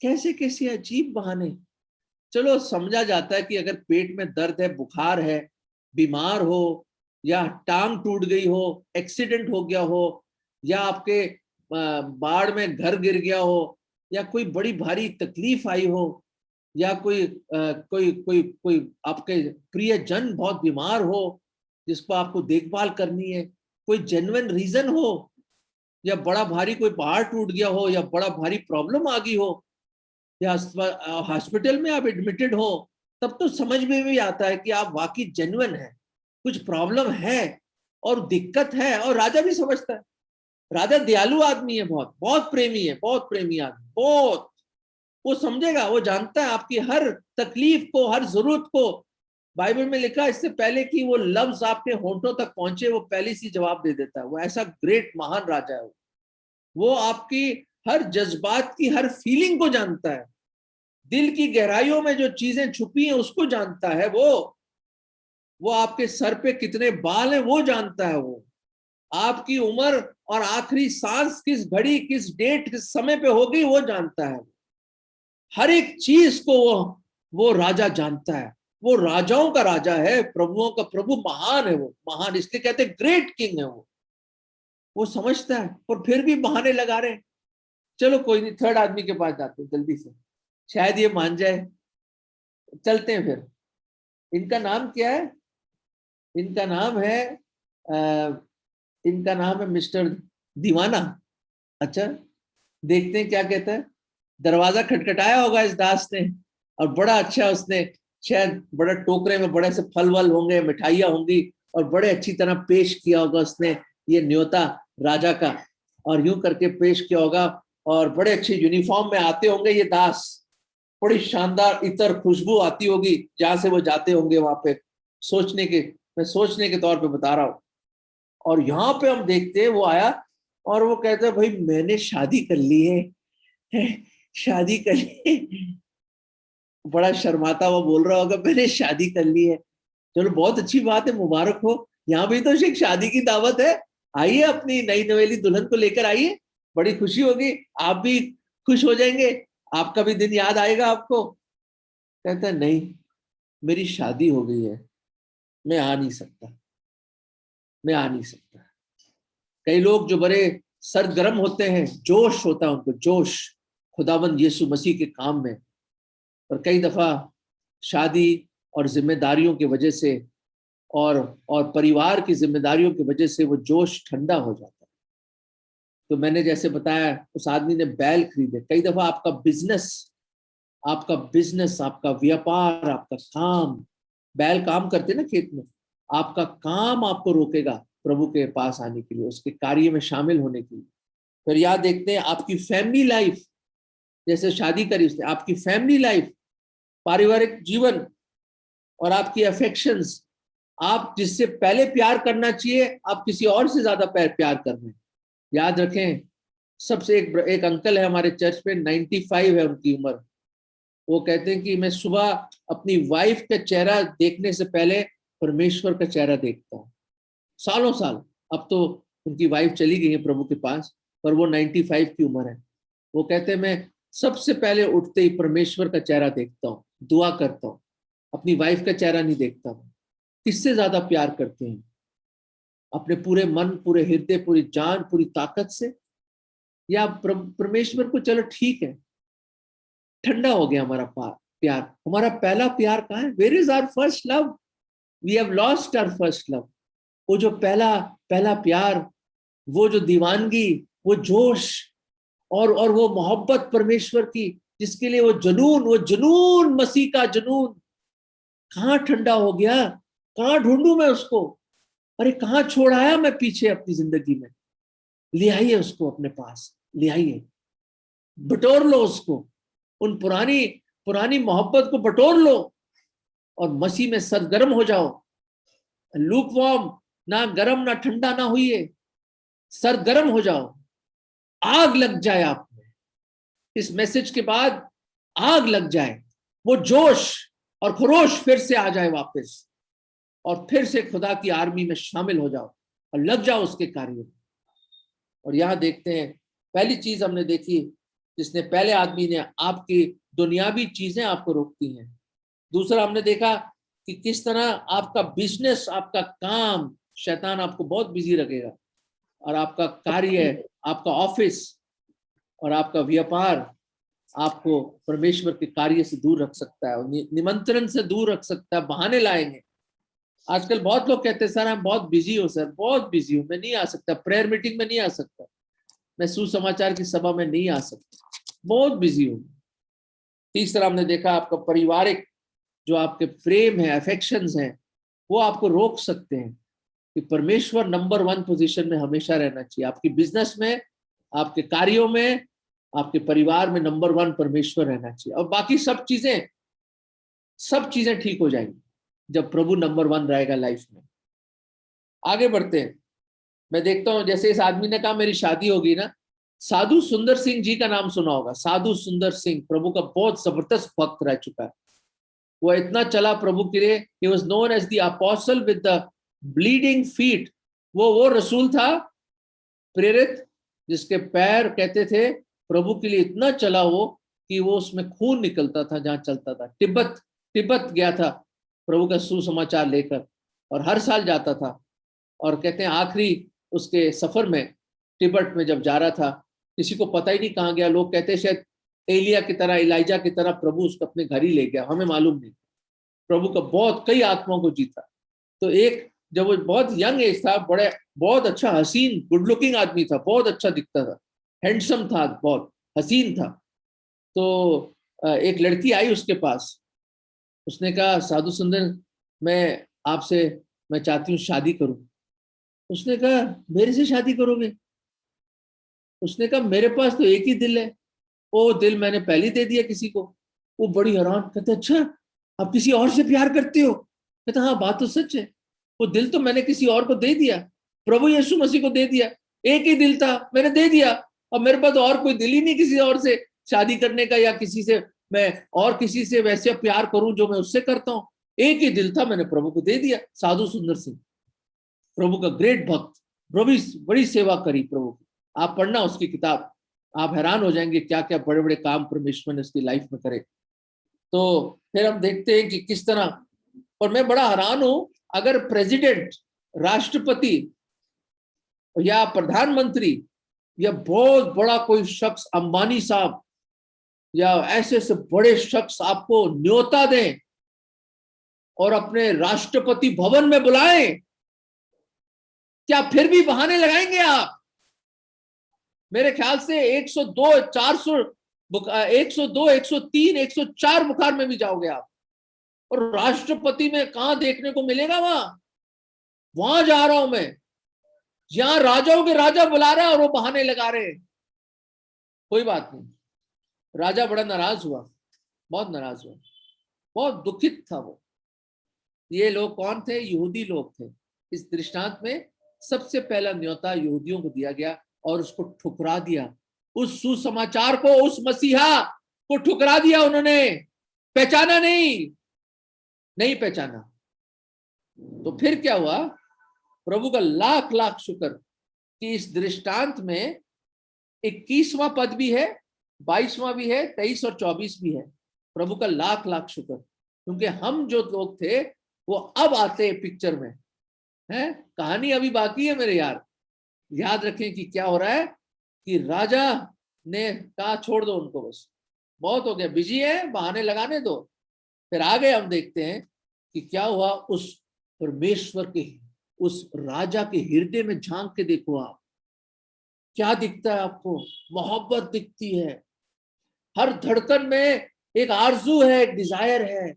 कैसे कैसे अजीब बहाने। चलो समझा जाता है कि अगर पेट में दर्द है, बुखार है, बीमार हो, या टांग टूट गई हो, एक्सीडेंट हो गया हो, या आपके बाढ़ में घर गिर गया हो, या कोई बड़ी भारी तकलीफ आई हो, या कोई आपके प्रिय जन बहुत बीमार हो जिसको आपको देखभाल करनी है, कोई जेन्युइन रीजन हो, या बड़ा भारी कोई पहाड़ टूट गया हो, या बड़ा भारी प्रॉब्लम आ गई हो, या हॉस्पिटल में आप एडमिटेड हो, तब तो समझ में भी आता है कि आप वाकई जेन्युइन है, कुछ प्रॉब्लम है और दिक्कत है। और राजा भी समझता है, राजा दयालु आदमी है, बहुत बहुत प्रेमी है, बहुत प्रेमी आदमी, बहुत। वो समझेगा, वो जानता है आपकी हर तकलीफ को, हर जरूरत को। बाइबल में लिखा है इससे पहले कि वो लफ्ज आपके होंठों तक पहुंचे, वो पहले से जवाब दे देता है। वो ऐसा ग्रेट महान राजा है। वो आपकी हर जज्बात की हर फीलिंग को जानता है, दिल की गहराइयों में जो चीजें छुपी हैं उसको जानता है। वो आपके सर पे कितने बाल हैं वो जानता है। वो आपकी उम्र और आखिरी सांस किस घड़ी, किस डेट, किस समय पे होगी वो जानता है। हर एक चीज को वो राजा जानता है। वो राजाओं का राजा है, प्रभुओं का प्रभु, महान है वो, महान, इसलिए कहते हैं ग्रेट किंग है वो समझता है। और फिर भी बहाने लगा रहे हैं। चलो कोई नहीं, थर्ड आदमी के पास जाते हैं जल्दी से, शायद ये मान जाए। चलते हैं फिर। इनका नाम क्या है? इनका नाम है मिस्टर दीवाना। अच्छा देखते हैं क्या कहता है। दरवाजा खटखटाया होगा इस दास ने, और बड़ा अच्छा उसने शायद बड़ा टोकरे में बड़े से फल वल होंगे, मिठाइयाँ होंगी, और बड़े अच्छी तरह पेश किया होगा उसने ये न्योता राजा का, और यूं करके पेश किया होगा। और बड़े अच्छे यूनिफॉर्म में आते होंगे ये दास, बड़ी शानदार इतर खुशबू आती होगी जहां से वो जाते होंगे वहां पे। मैं सोचने के तौर पे बता रहा हूँ। और यहाँ पे हम देखते हैं वो आया और वो कहता है भाई मैंने शादी कर ली है, शादी कर ली। बड़ा शर्माता हुआ बोल रहा होगा मैंने शादी कर ली है। चलो बहुत अच्छी बात है, मुबारक हो। यहाँ भी तो एक शादी की दावत है, आइए अपनी नई नवेली दुल्हन को लेकर आइए, बड़ी खुशी होगी, आप भी खुश हो जाएंगे, आपका भी दिन याद आएगा आपको। कहता है नहीं, मेरी शादी हो गई है, मैं आ नहीं सकता, मैं आ नहीं सकता। कई लोग जो बड़े सरगर्म होते हैं, जोश होता है उनको, जोश खुदावंद यीशु मसीह के काम में, और कई दफा शादी और जिम्मेदारियों की वजह से और परिवार की जिम्मेदारियों की वजह से वो जोश ठंडा हो जाता है। तो मैंने जैसे बताया उस आदमी ने बैल खरीदे। कई दफा आपका बिजनेस, आपका व्यापार, आपका काम, बैल काम करते ना खेत में, आपका काम आपको रोकेगा, प्रभु के पास आने के लिए, उसके कार्य में शामिल होने के लिए। फिर यहाँ देखते हैं आपकी फैमिली लाइफ, जैसे शादी करी उसने, आपकी फैमिली लाइफ, पारिवारिक जीवन और आपकी अफेक्शंस, आप जिससे पहले प्यार करना चाहिए आप किसी और से ज्यादा प्यार कर रहे हैं। याद रखें, सबसे एक अंकल है हमारे चर्च में, 95 है उनकी उम्र। वो कहते हैं कि मैं सुबह अपनी वाइफ का चेहरा देखने से पहले परमेश्वर का चेहरा देखता हूँ। सालों साल, अब तो उनकी वाइफ चली गई है प्रभु के पास, पर वो 95 की उम्र है। वो कहते हैं मैं सबसे पहले उठते ही परमेश्वर का चेहरा देखता हूँ, दुआ करता हूँ, अपनी वाइफ का चेहरा नहीं देखता हूँ। किससे ज्यादा प्यार करते हैं? अपने पूरे मन, पूरे हृदय, पूरी जान, पूरी ताकत से, या परमेश्वर को चलो ठीक है, ठंडा हो गया हमारा प्यार? हमारा पहला प्यार कहाँ है? Where is our first love? We have lost our first love. वो जो पहला प्यार, वो जो दीवानगी, वो जोश और वो मोहब्बत परमेश्वर की, जिसके लिए वो जुनून, मसीह का जुनून, कहाँ ठंडा हो गया? कहाँ ढूंढूं मैं उसको? अरे कहाँ छोड़ आया मैं पीछे अपनी जिंदगी में? ले आइए उसको अपने पास, ले आइए, बटोर लो उसको, उन पुरानी मोहब्बत को बटोर लो और मसीह में सरगर्म हो जाओ। लूकवार्म, ना गर्म ना ठंडा ना हुई, सरगर्म हो जाओ। आग लग जाए आप में, इस मैसेज के बाद आग लग जाए, वो जोश और खरोश फिर से आ जाए वापस, और फिर से खुदा की आर्मी में शामिल हो जाओ और लग जाओ उसके कार्य में। और यहां देखते हैं, पहली चीज हमने देखी, जिसने पहले आदमी ने, आपकी दुनियावी चीजें आपको रोकती हैं। दूसरा हमने देखा कि किस तरह आपका बिजनेस, आपका काम, शैतान आपको बहुत बिजी रखेगा, और आपका कार्य, आपका ऑफिस और आपका व्यापार आपको परमेश्वर के कार्य से दूर रख सकता है, निमंत्रण से दूर रख सकता है, बहाने लाएंगे। आजकल बहुत लोग कहते हैं सर मैं बहुत बिजी हूँ, सर बहुत बिजी हूँ, मैं नहीं आ सकता, प्रेयर मीटिंग में नहीं आ सकता, मैं सुसमाचार की सभा में नहीं आ सकता, बहुत बिजी हूँ। तीसरा हमने देखा, आपका पारिवारिक जो आपके प्रेम है, अफेक्शंस हैं, वो आपको रोक सकते हैं कि परमेश्वर नंबर 1 पोजीशन में हमेशा रहना चाहिए। आपकी बिजनेस में, आपके कार्यों में, आपके परिवार में नंबर 1 परमेश्वर रहना चाहिए, और बाकी सब चीजें ठीक हो जाएंगी जब प्रभु नंबर 1 रहेगा लाइफ में। आगे बढ़ते हैं। मैं देखता हूं, जैसे इस आदमी ने कहा मेरी शादी होगी ना, साधु सुंदर सिंह जी का नाम सुना होगा। साधु सुंदर सिंह प्रभु का बहुत जबरदस्त भक्त रह चुका है। वो इतना चला प्रभु के लिए, he was known as the apostle with the bleeding feet। वो रसूल था, प्रेरित, जिसके पैर कहते थे प्रभु के लिए इतना चला वो कि वो उसमें खून निकलता था जहां चलता था। तिब्बत गया था प्रभु का सुसमाचार लेकर, और हर साल जाता था। और कहते हैं आखिरी उसके सफर में, तिब्बत में जब जा रहा था, किसी को पता ही नहीं कहाँ गया। लोग कहते हैं शायद एलिया की तरह, इलाइजा की तरह प्रभु उसको अपने घर ही ले गया, हमें मालूम नहीं। प्रभु का बहुत कई आत्माओं को जीता। तो एक, जब वो बहुत यंग एज था, बहुत अच्छा हसीन, गुड लुकिंग आदमी था, बहुत अच्छा दिखता था, हैंडसम था, बहुत हसीन था। तो एक लड़की आई उसके पास, उसने कहा साधु सुंदर मैं चाहती हूँ शादी करूं। उसने कहा मेरे से शादी करोगे? उसने कहा मेरे पास तो एक ही दिल है, वो दिल मैंने पहले दे दिया किसी को। वो बड़ी हैरान, कहते अच्छा आप किसी और से प्यार करते हो? कहता हाँ बात तो सच है, वो दिल तो मैंने किसी और को दे दिया, प्रभु यीशु मसीह को दे दिया। एक ही दिल था, मैंने दे दिया, अब मेरे पास और कोई दिल ही नहीं किसी और से शादी करने का, या किसी से मैं और किसी से वैसे प्यार करूं जो मैं उससे करता हूं। एक ही दिल था, मैंने प्रभु को दे दिया। साधु सुंदर सिंह प्रभु का ग्रेट भक्त, बड़ी सेवा करी प्रभु की। आप पढ़ना उसकी किताब, आप हैरान हो जाएंगे क्या क्या बड़े बड़े काम परमेश्वर ने उसकी लाइफ में करे। तो फिर हम देखते हैं कि किस तरह, और मैं बड़ा हैरान हूं, अगर प्रेसिडेंट, राष्ट्रपति या प्रधानमंत्री या बहुत बड़ा कोई शख्स, अंबानी साहब या ऐसे से बड़े शख्स आपको न्योता दें और अपने राष्ट्रपति भवन में बुलाएं, क्या फिर भी बहाने लगाएंगे आप? मेरे ख्याल से 102, 400, 102, 103, 104 बुखार में भी जाओगे आप। और राष्ट्रपति में कहां देखने को मिलेगा? वहां जा रहा हूं मैं, जहां राजाओं के राजा बुला रहे हैं और वो बहाने लगा रहे हैं। कोई बात नहीं, राजा बड़ा नाराज हुआ, बहुत नाराज हुआ, बहुत दुखित था वो। ये लोग कौन थे? यहूदी लोग थे। इस दृष्टांत में सबसे पहला न्योता यहूदियों को दिया गया और उसको ठुकरा दिया। उस सुसमाचार को, उस मसीहा को ठुकरा दिया उन्होंने, पहचाना नहीं पहचाना। तो फिर क्या हुआ? प्रभु का लाख लाख शुक्र कि इस दृष्टांत में 21वां पद भी है, 22वां भी है, 23 और 24 भी है। प्रभु का लाख लाख शुक्र, क्योंकि हम जो लोग थे वो अब आते हैं पिक्चर में, है। कहानी अभी बाकी है मेरे यार। याद रखें कि क्या हो रहा है कि राजा ने कहा छोड़ दो उनको, बस बहुत हो गया, बिजी है, बहाने लगाने दो। फिर आगे हम देखते हैं कि क्या हुआ। उस परमेश्वर के, उस राजा के हृदय में झांक के देखो आप, क्या दिखता है आपको? मोहब्बत दिखती है। हर धड़कन में एक आरजू है, एक डिजायर है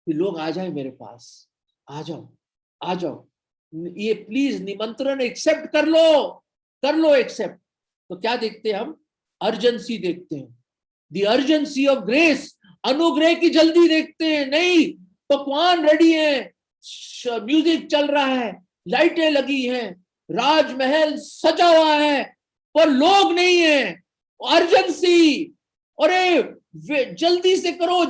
कि लोग आ जाए मेरे पास, आ जाओ आ जाओ, ये प्लीज निमंत्रण एक्सेप्ट कर लो एक्सेप्ट। तो क्या देखते हैं हम? अर्जेंसी देखते हैं, द अर्जेंसी ऑफ ग्रेस, अनुग्रह की जल्दी देखते हैं। नहीं, पकवान रेडी है, म्यूजिक चल रहा है, लाइटें लगी हैं, राजमहल सजा हुआ है, पर लोग नहीं है। अर्जेंसी, अरे जल्दी से करो,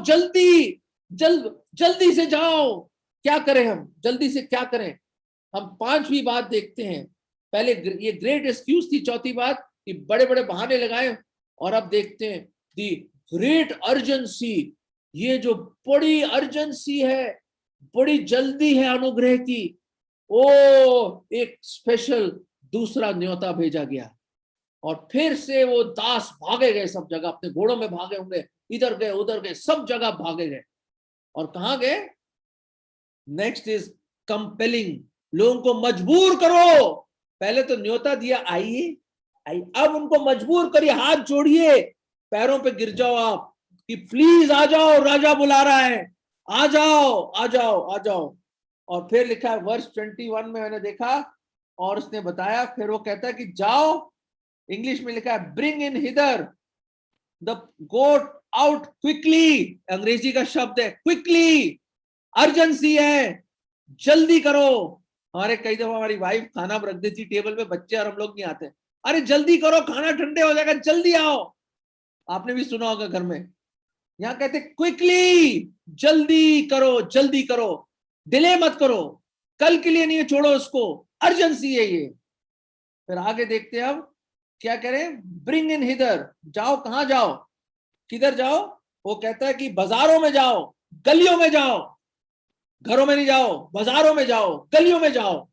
जल्दी से जाओ। क्या करें हम? जल्दी से क्या करें? हम पांचवी बात देखते हैं। पहले ये ग्रेट एक्सक्यूज थी, चौथी बात कि बड़े बड़े बहाने लगाए, और अब देखते हैं दी ग्रेट अर्जेंसी। ये जो बड़ी अर्जेंसी है, बड़ी जल्दी है अनुग्रह की। ओ, एक स्पेशल दूसरा न्योता भेजा गया, और फिर से वो दास भागे गए सब जगह, अपने घोड़ों में भागे होंगे, इधर गए उधर गए, सब जगह भागे गए। और कहां गए? नेक्स्ट इज कंपेलिंग, लोगों को मजबूर करो। पहले तो न्योता दिया, आइए, अब उनको मजबूर करिए, हाथ जोड़िए, पैरों पे गिर जाओ आप कि प्लीज आ जाओ, राजा बुला रहा है, आ जाओ आ जाओ आ जाओ। और फिर लिखा है वर्स 21 में, मैंने देखा और उसने बताया, फिर वो कहता है कि जाओ, इंग्लिश में लिखा है bring in hither the goat out quickly, अंग्रेजी का शब्द है क्विकली, अर्जेंसी है, जल्दी करो। हमारे कई दफा हमारी वाइफ खाना रख देती टेबल पे, बच्चे और हम लोग नहीं आते, अरे जल्दी करो, खाना ठंडे हो जाएगा, जल्दी आओ। आपने भी सुना होगा घर में। यहां कहते क्विकली, जल्दी करो, डिले मत करो, कल के लिए नहीं छोड़ो उसको, अर्जेंसी है ये। फिर आगे देखते हैं अब क्या करें? ब्रिंग इन हिदर, जाओ, कहां जाओ, किधर जाओ? वो कहता है कि बाजारों में जाओ, गलियों में जाओ, घरों में नहीं जाओ, बाजारों में जाओ, गलियों में जाओ।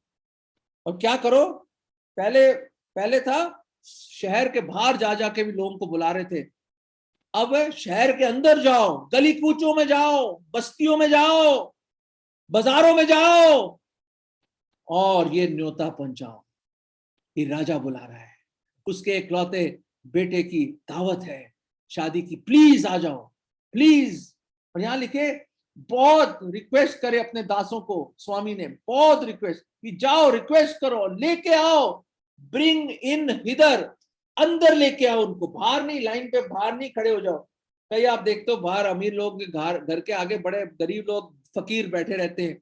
और क्या करो? पहले था शहर के बाहर जा जाके भी लोगों को बुला रहे थे, अब शहर के अंदर जाओ, गली कूचों में जाओ, बस्तियों में जाओ, बाजारों में जाओ, और ये न्योता पहुंचाओ कि राजा बुला रहा है, उसके इकलौते बेटे की दावत है शादी की, प्लीज आ जाओ प्लीज। और यहां लिखे बहुत रिक्वेस्ट करे अपने दासों को, स्वामी ने बहुत रिक्वेस्ट कि जाओ, रिक्वेस्ट करो, लेके आओ, ब्रिंग इन हिदर, अंदर लेके आओ उनको, बाहर नहीं, लाइन पे बाहर नहीं खड़े हो जाओ। कई आप देखते हो बाहर अमीर लोग के घर के आगे बड़े गरीब लोग फकीर बैठे रहते हैं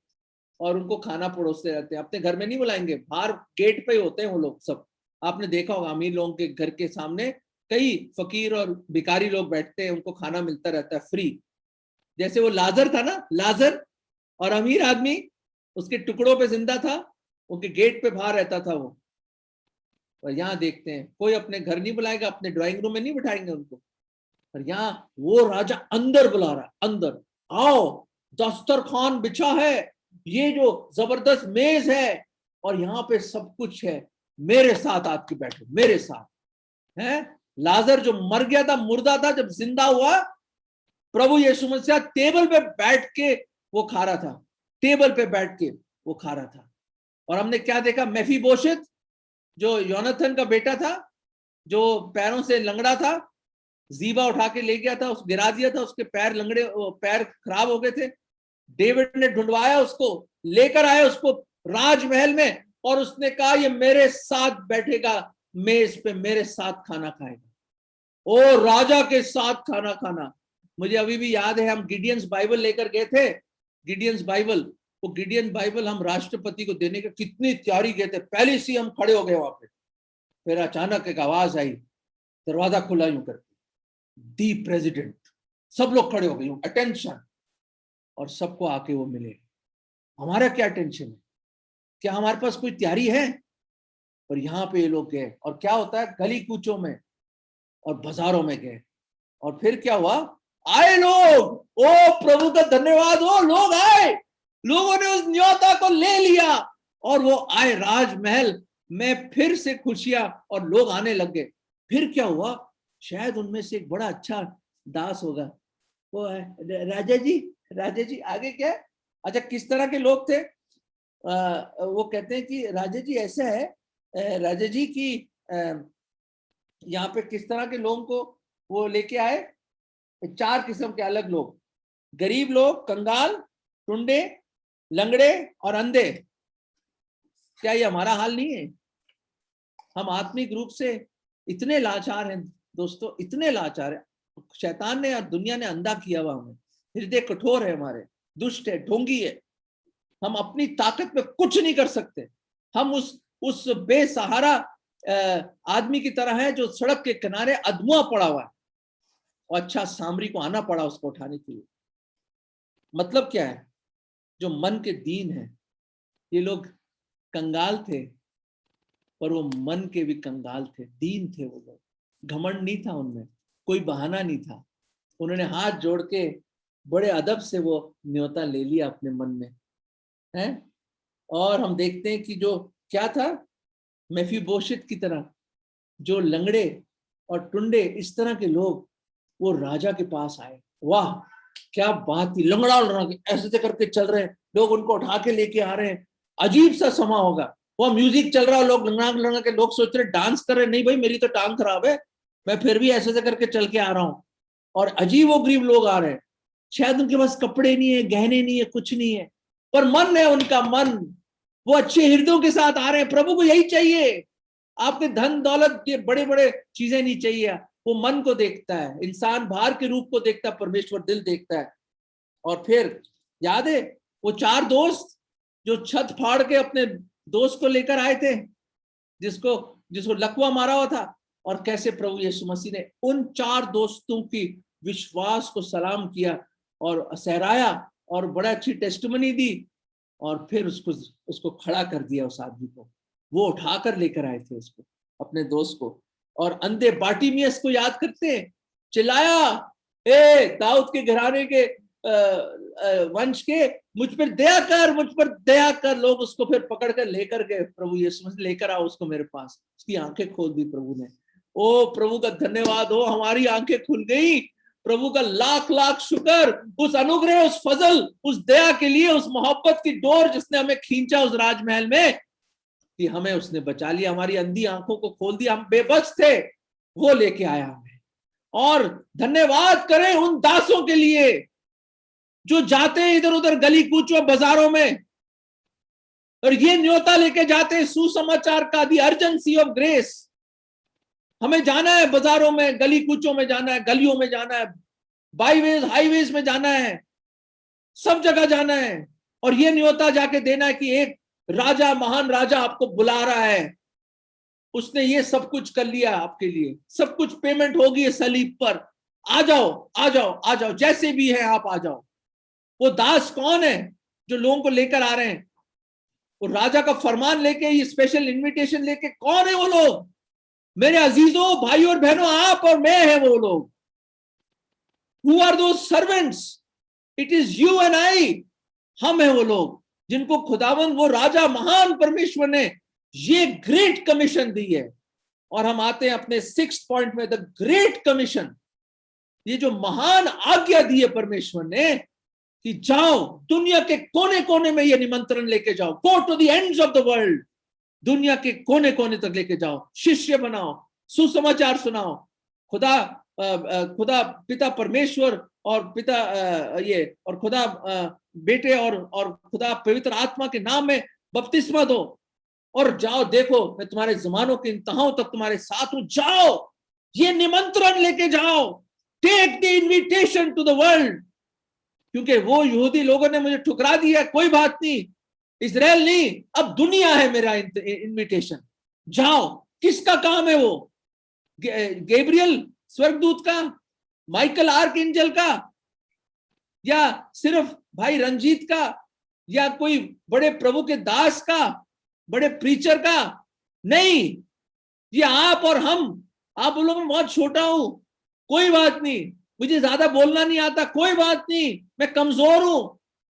और उनको खाना परोसते रहते हैं, अपने घर में नहीं बुलाएंगे, बाहर गेट पे ही होते हैं वो लोग सब। आपने देखा होगा अमीर लोगों के घर के सामने कई फकीर और भिखारी लोग बैठते हैं, उनको खाना मिलता रहता है फ्री। जैसे वो लाजर था ना, लाजर, और अमीर आदमी उसके टुकड़ों पे जिंदा था, उनके गेट पे बाहर रहता था वो। और यहाँ देखते हैं कोई अपने घर नहीं बुलाएगा, अपने ड्राइंग रूम में नहीं बिठाएंगे उनको, और यहाँ वो राजा अंदर बुला रहा है, अंदर आओ, दस्तरखान बिछा है, ये जो जबरदस्त मेज है, और यहाँ पे सब कुछ है, मेरे साथ आके बैठो, मेरे साथ है। लाजर जो मर गया था, मुर्दा था, जब जिंदा हुआ, प्रभु यीशु मसीह टेबल पे बैठ के वो खा रहा था, टेबल पे बैठ के वो खा रहा था। और हमने क्या देखा? मेफीबोशेत जो योनाथन का बेटा था, जो पैरों से लंगड़ा था, जीबा उठा के ले गया था, उस गिरा दिया था, उसके पैर लंगड़े, पैर खराब हो गए थे, डेविड ने ढूंढवाया उसको, लेकर आया उसको राजमहल में, और उसने कहा ये मेरे साथ बैठेगा, मेज पे मेरे साथ खाना खाएगा। ओ राजा के साथ खाना खाना। मुझे अभी भी याद है, हम गिडियंस बाइबल लेकर गए थे, गिडियंस बाइबल, वो गिडियन बाइबल हम राष्ट्रपति को देने के कितनी तैयारी गए थे, पहले से हम खड़े हो गए वहां पे। फिर अचानक एक आवाज आई, दरवाजा खुला यूं करके, दी प्रेसिडेंट, सब लोग खड़े हो गए, अटेंशन, और सबको आके वो मिले। हमारा क्या टेंशन है, क्या हमारे पास कोई तैयारी है? और यहाँ पे ये लोग गए, और क्या होता है, गली कूचों में और बाजारों में गए, और फिर क्या हुआ, आए लोग, ओ प्रभु का धन्यवाद हो, लोग आए, लोगों ने उस न्योता को ले लिया और वो आए राजमहल में, फिर से खुशियां, और लोग आने लग गए। फिर क्या हुआ, शायद उनमें से एक बड़ा अच्छा दास होगा, वो है राजा जी, राजा जी आगे क्या? अच्छा, किस तरह के लोग थे? वो कहते हैं कि राजा जी ऐसा है, राजा जी की यहाँ पे किस तरह के लोगों को वो लेके आए, 4 किस्म के अलग लोग, गरीब लोग, कंगाल, टुंडे, लंगड़े और अंधे। क्या ये हमारा हाल नहीं है? हम आत्मिक रूप से इतने लाचार हैं दोस्तों, इतने लाचार हैं। शैतान ने और दुनिया ने अंधा किया हुआ हमें, हृदय कठोर है हमारे, दुष्ट है, ढोंगी है, हम अपनी ताकत में कुछ नहीं कर सकते। हम उस बेसहारा आदमी की तरह है जो सड़क के किनारे अधमुआ पड़ा हुआ है, और अच्छा सामरी को आना पड़ा उसको उठाने के लिए। मतलब क्या है, जो मन के दीन है, ये लोग कंगाल थे, पर वो मन के भी कंगाल थे, दीन थे वो लोग, घमंड नहीं था उनमें, कोई बहाना नहीं था। उन्होंने हाथ जोड़ के बड़े अदब से वो न्योता ले लिया अपने मन में, है? और हम देखते हैं कि जो क्या था, मेफीबोशेत की तरह, जो लंगड़े और टुंडे, इस तरह के लोग वो राजा के पास आए। वाह क्या बात थी, लंगड़ा ऐसे करके चल रहे हैं लोग, उनको उठा के लेके आ रहे हैं। अजीब सा समा होगा, वो म्यूजिक चल रहा है, लोग लंगड़ा के, लोग सोच रहे डांस कर रहे, नहीं भाई मेरी तो टांग खराब है, मैं फिर भी ऐसे करके चल के आ रहा हूँ। और अजीब वो गरीब लोग आ रहे हैं, शायद उनके पास कपड़े नहीं है, गहने नहीं है, कुछ नहीं है, पर मन है उनका, मन, वो अच्छे हृदयों के साथ आ रहे हैं। प्रभु को यही चाहिए, आपके धन दौलत के बड़े बड़े चीजें नहीं चाहिए, वो मन को देखता है। इंसान बाहर के रूप को देखता है, परमेश्वर दिल देखता है। और फिर याद है वो 4 दोस्त जो छत फाड़ के अपने दोस्त को लेकर आए थे, जिसको लकवा मारा हुआ था, और कैसे प्रभु यीशु मसीह ने उन 4 दोस्तों की विश्वास को सलाम किया और सहराया, और बड़ा अच्छी टेस्टिमनी दी, और फिर उसको खड़ा कर दिया उस आदमी को, वो उठाकर लेकर आए थे उसको, अपने दोस्त को। और अंधे बार्टिमियस को याद करते हैं, चिल्लाया, ए दाऊद के घराने के वंश के, मुझ पर दया कर, मुझ पर दया कर। लोग उसको फिर पकड़ कर लेकर गए, प्रभु यीशु मसीह लेकर आओ उसको मेरे पास। उसकी आंखें खोल दी प्रभु ने। ओ प्रभु का धन्यवाद हो, हमारी आंखें खुल गई। प्रभु का लाख लाख शुक्र, उस अनुग्रह, उस फजल, उस दया के लिए, उस मोहब्बत की डोर जिसने हमें खींचा उस राजमहल में, कि हमें उसने बचा लिया, हमारी अंधी आंखों को खोल दिया। हम बेबस थे, वो लेके आया हमें। और धन्यवाद करें उन दासों के लिए जो जाते हैं इधर उधर गली कूचों बाजारों में, और ये न्योता लेके जाते हैं सुसमाचार का, दी अर्जेंसी ऑफ ग्रेस। हमें जाना है बाजारों में, गली कूचों में जाना है, गलियों में जाना है, बाईवेज हाईवेज में जाना है, सब जगह जाना है, और ये न्योता जाके देना है कि एक राजा, महान राजा आपको बुला रहा है, उसने ये सब कुछ कर लिया आपके लिए, सब कुछ पेमेंट होगी सलीब पर, आ जाओ आ जाओ आ जाओ, जैसे भी है आप आ जाओ। वो दास कौन है जो लोगों को लेकर आ रहे हैं? वो राजा का फरमान लेके, ये स्पेशल इनविटेशन लेके, कौन है वो लोग? मेरे अजीजों, भाइयों और बहनों, आप और मैं है वो लोग। Who are those servants? It is you and I. हम है वो लोग जिनको खुदावंद, वो राजा, महान परमेश्वर ने ये ग्रेट कमीशन दी है। और हम आते हैं अपने 6th पॉइंट में, द ग्रेट कमीशन। ये जो महान आज्ञा दी है परमेश्वर ने कि जाओ दुनिया के कोने कोने में, ये निमंत्रण लेके जाओ, go to the ends of the world, दुनिया के कोने कोने तक लेके जाओ, शिष्य बनाओ, सुसमाचार सुनाओ। खुदा पिता परमेश्वर और पिता ये और खुदा बेटे और खुदा पवित्र आत्मा के नाम में बपतिस्मा दो, और जाओ, देखो मैं तुम्हारे जमानों के इंतहाओं तक तुम्हारे साथ हूं, जाओ, ये निमंत्रण लेके जाओ, take the invitation to the world. क्योंकि वो यहूदी लोगों ने मुझे ठुकरा दिया, कोई बात नहीं, इजराइल नहीं, अब दुनिया है मेरा इनविटेशन, जाओ। किसका काम है वो? गैब्रियल स्वर्गदूत का, माइकल आर्कएंजल का, या सिर्फ भाई रंजीत का, या कोई बड़े प्रभु के दास का, बड़े प्रीचर का? नहीं, ये आप और हम। आप बोलोगे मैं बहुत छोटा हूं, कोई बात नहीं, मुझे ज्यादा बोलना नहीं आता, कोई बात नहीं, मैं कमजोर हूं,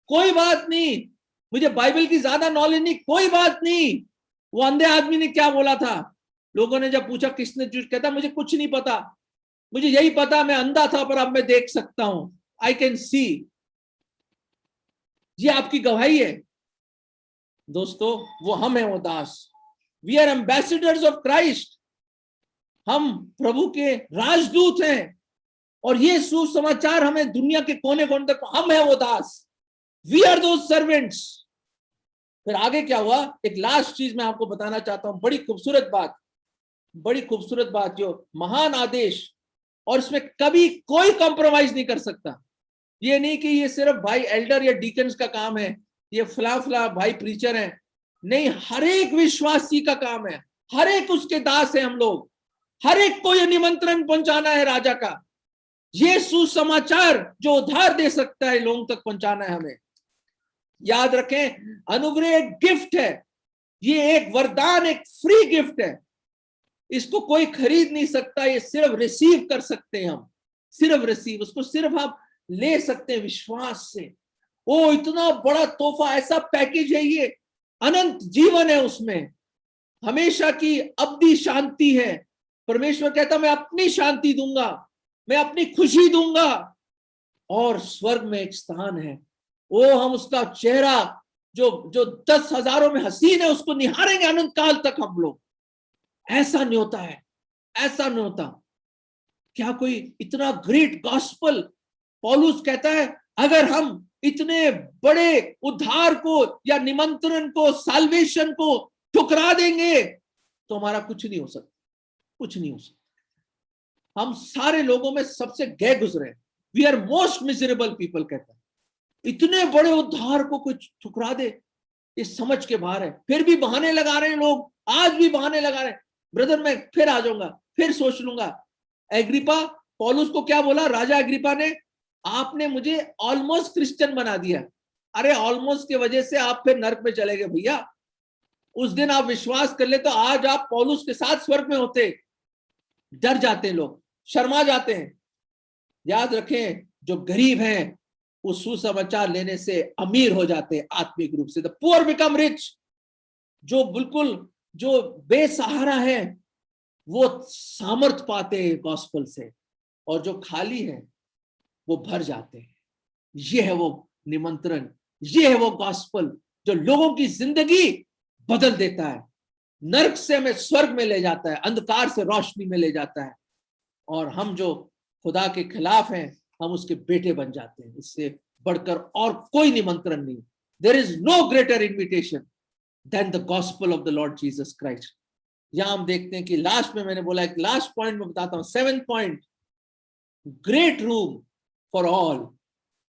कोई बात नहीं, मुझे बाइबल की ज्यादा नॉलेज नहीं, कोई बात नहीं। वो अंधे आदमी ने क्या बोला था? लोगों ने जब पूछा किसने झूठ, कहता मुझे कुछ नहीं पता, मुझे यही पता मैं अंधा था पर अब मैं देख सकता हूं, आई कैन सी। ये आपकी गवाही है दोस्तों, वो हम हैं, वो दास। We are ambassadors of Christ, हम प्रभु के राजदूत हैं, और ये सुसमाचार हमें दुनिया के कोने कोने तक, हम हैं वो दास, वी आर दोज सर्वेंट्स। फिर आगे क्या हुआ? एक लास्ट चीज मैं आपको बताना चाहता हूं, बड़ी खूबसूरत बात, बड़ी खूबसूरत बात, जो महान आदेश, और इसमें कभी कोई कॉम्प्रोमाइज नहीं कर सकता। ये नहीं कि ये सिर्फ भाई एल्डर या डीकन्स का काम है, ये फला भाई प्रीचर हैं, नहीं, हर एक विश्वासी का काम है, हर एक उसके दास है हम लोग, हर एक को ये निमंत्रण पहुंचाना है राजा का। ये सुसमाचार जो उद्धार दे सकता है लोगों तक पहुंचाना है हमें। याद रखें, अनुग्रह एक गिफ्ट है, ये एक वरदान, एक फ्री गिफ्ट है, इसको कोई खरीद नहीं सकता, ये सिर्फ रिसीव कर सकते हैं हम, सिर्फ रिसीव, उसको सिर्फ आप ले सकते हैं विश्वास से। ओ इतना बड़ा तोहफा, ऐसा पैकेज है ये, अनंत जीवन है उसमें, हमेशा की अवधि शांति है। परमेश्वर कहता मैं अपनी शांति दूंगा, मैं अपनी खुशी दूंगा, और स्वर्ग में एक स्थान है, वो हम उसका चेहरा जो 10,000 में हसीन है, उसको निहारेंगे अनंत काल तक हम लोग। ऐसा न्योता है, ऐसा न्योता। क्या कोई इतना ग्रेट गॉस्पल, पौलुस कहता है अगर हम इतने बड़े उद्धार को या निमंत्रण को, साल्वेशन को ठुकरा देंगे तो हमारा कुछ नहीं हो सकता, कुछ नहीं हो सकता। हम सारे लोगों में सबसे गए गुजरे, we are most miserable people, कहता है इतने बड़े उद्धार को कुछ ठुकरा दे, ये समझ के बाहर है। फिर भी बहाने लगा रहे हैं लोग, आज भी बहाने लगा रहे हैं, ब्रदर मैं फिर आ जाऊंगा, फिर सोच लूंगा। एग्रिपा, पौलुस को क्या बोला राजा एग्रिपा ने? आपने मुझे ऑलमोस्ट क्रिश्चियन बना दिया। अरे ऑलमोस्ट की वजह से आप फिर नरक में चले गए भैया। उस दिन आप विश्वास कर ले तो आज आप पौलुस के साथ स्वर्ग में होते। डर जाते हैं लोग, शर्मा जाते हैं। याद रखें, जो गरीब हैं वो सुसमाचार लेने से अमीर हो जाते हैं आत्मिक रूप से। The poor become rich. जो बिल्कुल जो बेसहारा है वो सामर्थ पाते हैं गॉस्पल से, और जो खाली है वो भर जाते हैं। ये है वो निमंत्रण, ये है वो गॉस्पल जो लोगों की जिंदगी बदल देता है, नरक से हमें स्वर्ग में ले जाता है, अंधकार से रोशनी में ले जाता है, और हम जो खुदा के खिलाफ हैं हम उसके बेटे बन जाते हैं। इससे बढ़कर और कोई निमंत्रण नहीं। There is no greater invitation than the gospel of the Lord Jesus Christ. यहां हम देखते हैं कि लास्ट में मैंने बोला, एक लास्ट पॉइंट में बताता हूं, 7th point, great room for all.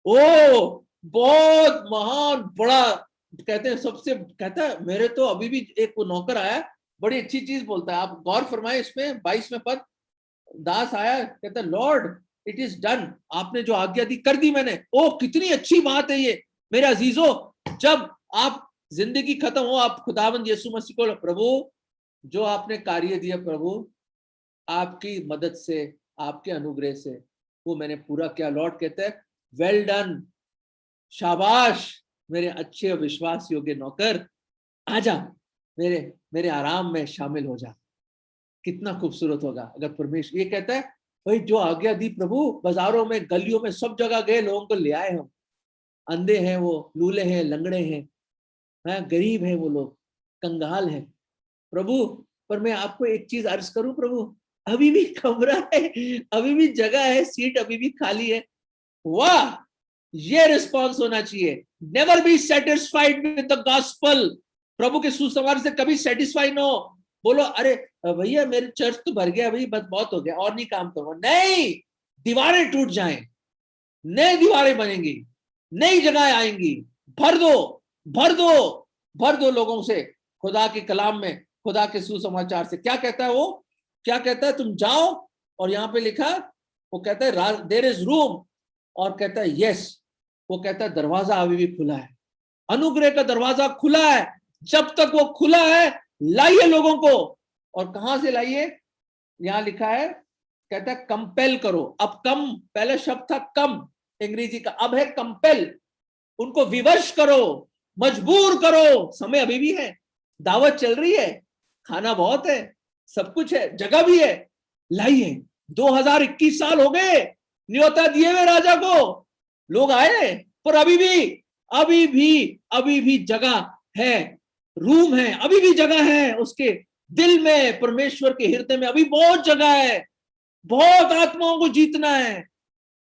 ओ बहुत महान, बड़ा, कहते हैं सबसे, कहता है मेरे तो अभी भी एक वो नौकर आया, बड़ी अच्छी चीज बोलता है, आप गौर फरमाए इसमें 22वें पद, दास आया, कहता है लॉर्ड इट इज डन, आपने जो आज्ञा दी कर दी मैंने। ओ कितनी अच्छी बात है ये मेरे अजीजों। जब आप जिंदगी खत्म हो, आप खुदावंद यीशु मसीह को, प्रभु जो आपने कार्य दिया प्रभु, आपकी मदद से, आपके अनुग्रह से वो मैंने पूरा किया। लॉर्ड कहते हैं वेल डन, शाबाश मेरे अच्छे विश्वास योग्य नौकर, आजा मेरे आराम में शामिल हो जा। कितना खूबसूरत होगा अगर परमेश्वर ये कहता है, भाई जो आज्ञा दी प्रभु, बाजारों में गलियों में सब जगह गए, लोगों को ले आए हम, अंधे हैं वो, लूले हैं, लंगड़े हैं, गरीब हैं वो लोग, कंगाल हैं प्रभु। पर मैं आपको एक चीज अर्ज करूं प्रभु, अभी भी कमरा है, अभी भी जगह है, सीट अभी भी खाली है। वाह, ये रिस्पॉन्स होना चाहिए। Never be satisfied with the gospel. प्रभु के सुसमाचार से कभी सेटिस्फाई ना हो, बोलो अरे भैया मेरे चर्च तो भर गया भाई, बस बहुत हो गया और नहीं काम करूंगा। नहीं, दीवारें टूट जाएं, नई दीवारें बनेंगी, नई जगह आएंगी। भर दो, भर दो, भर दो लोगों से खुदा के कलाम में, खुदा के सुसमाचार से। क्या कहता है वो, क्या कहता है, तुम जाओ, और यहाँ पे लिखा, वो कहता है देयर इज रूम, और कहता है यस, वो कहता है दरवाजा अभी भी खुला है, अनुग्रह का दरवाजा खुला है। जब तक वो खुला है लाइए लोगों को। और कहां से लाइए, यहां लिखा है, कहता है कंपेल करो। अब कम, पहले शब्द था कम अंग्रेजी का, अब है कंपेल। उनको विवश करो, मजबूर करो। समय अभी भी है, दावत चल रही है, खाना बहुत है, सब कुछ है, जगह भी है, लाइए। 2021 साल हो गए न्योता दिए हुए राजा को, लोग आए, पर अभी भी जगह है, रूम है, अभी भी जगह है उसके दिल में, परमेश्वर के हृदय में अभी बहुत जगह है। बहुत आत्माओं को जीतना है,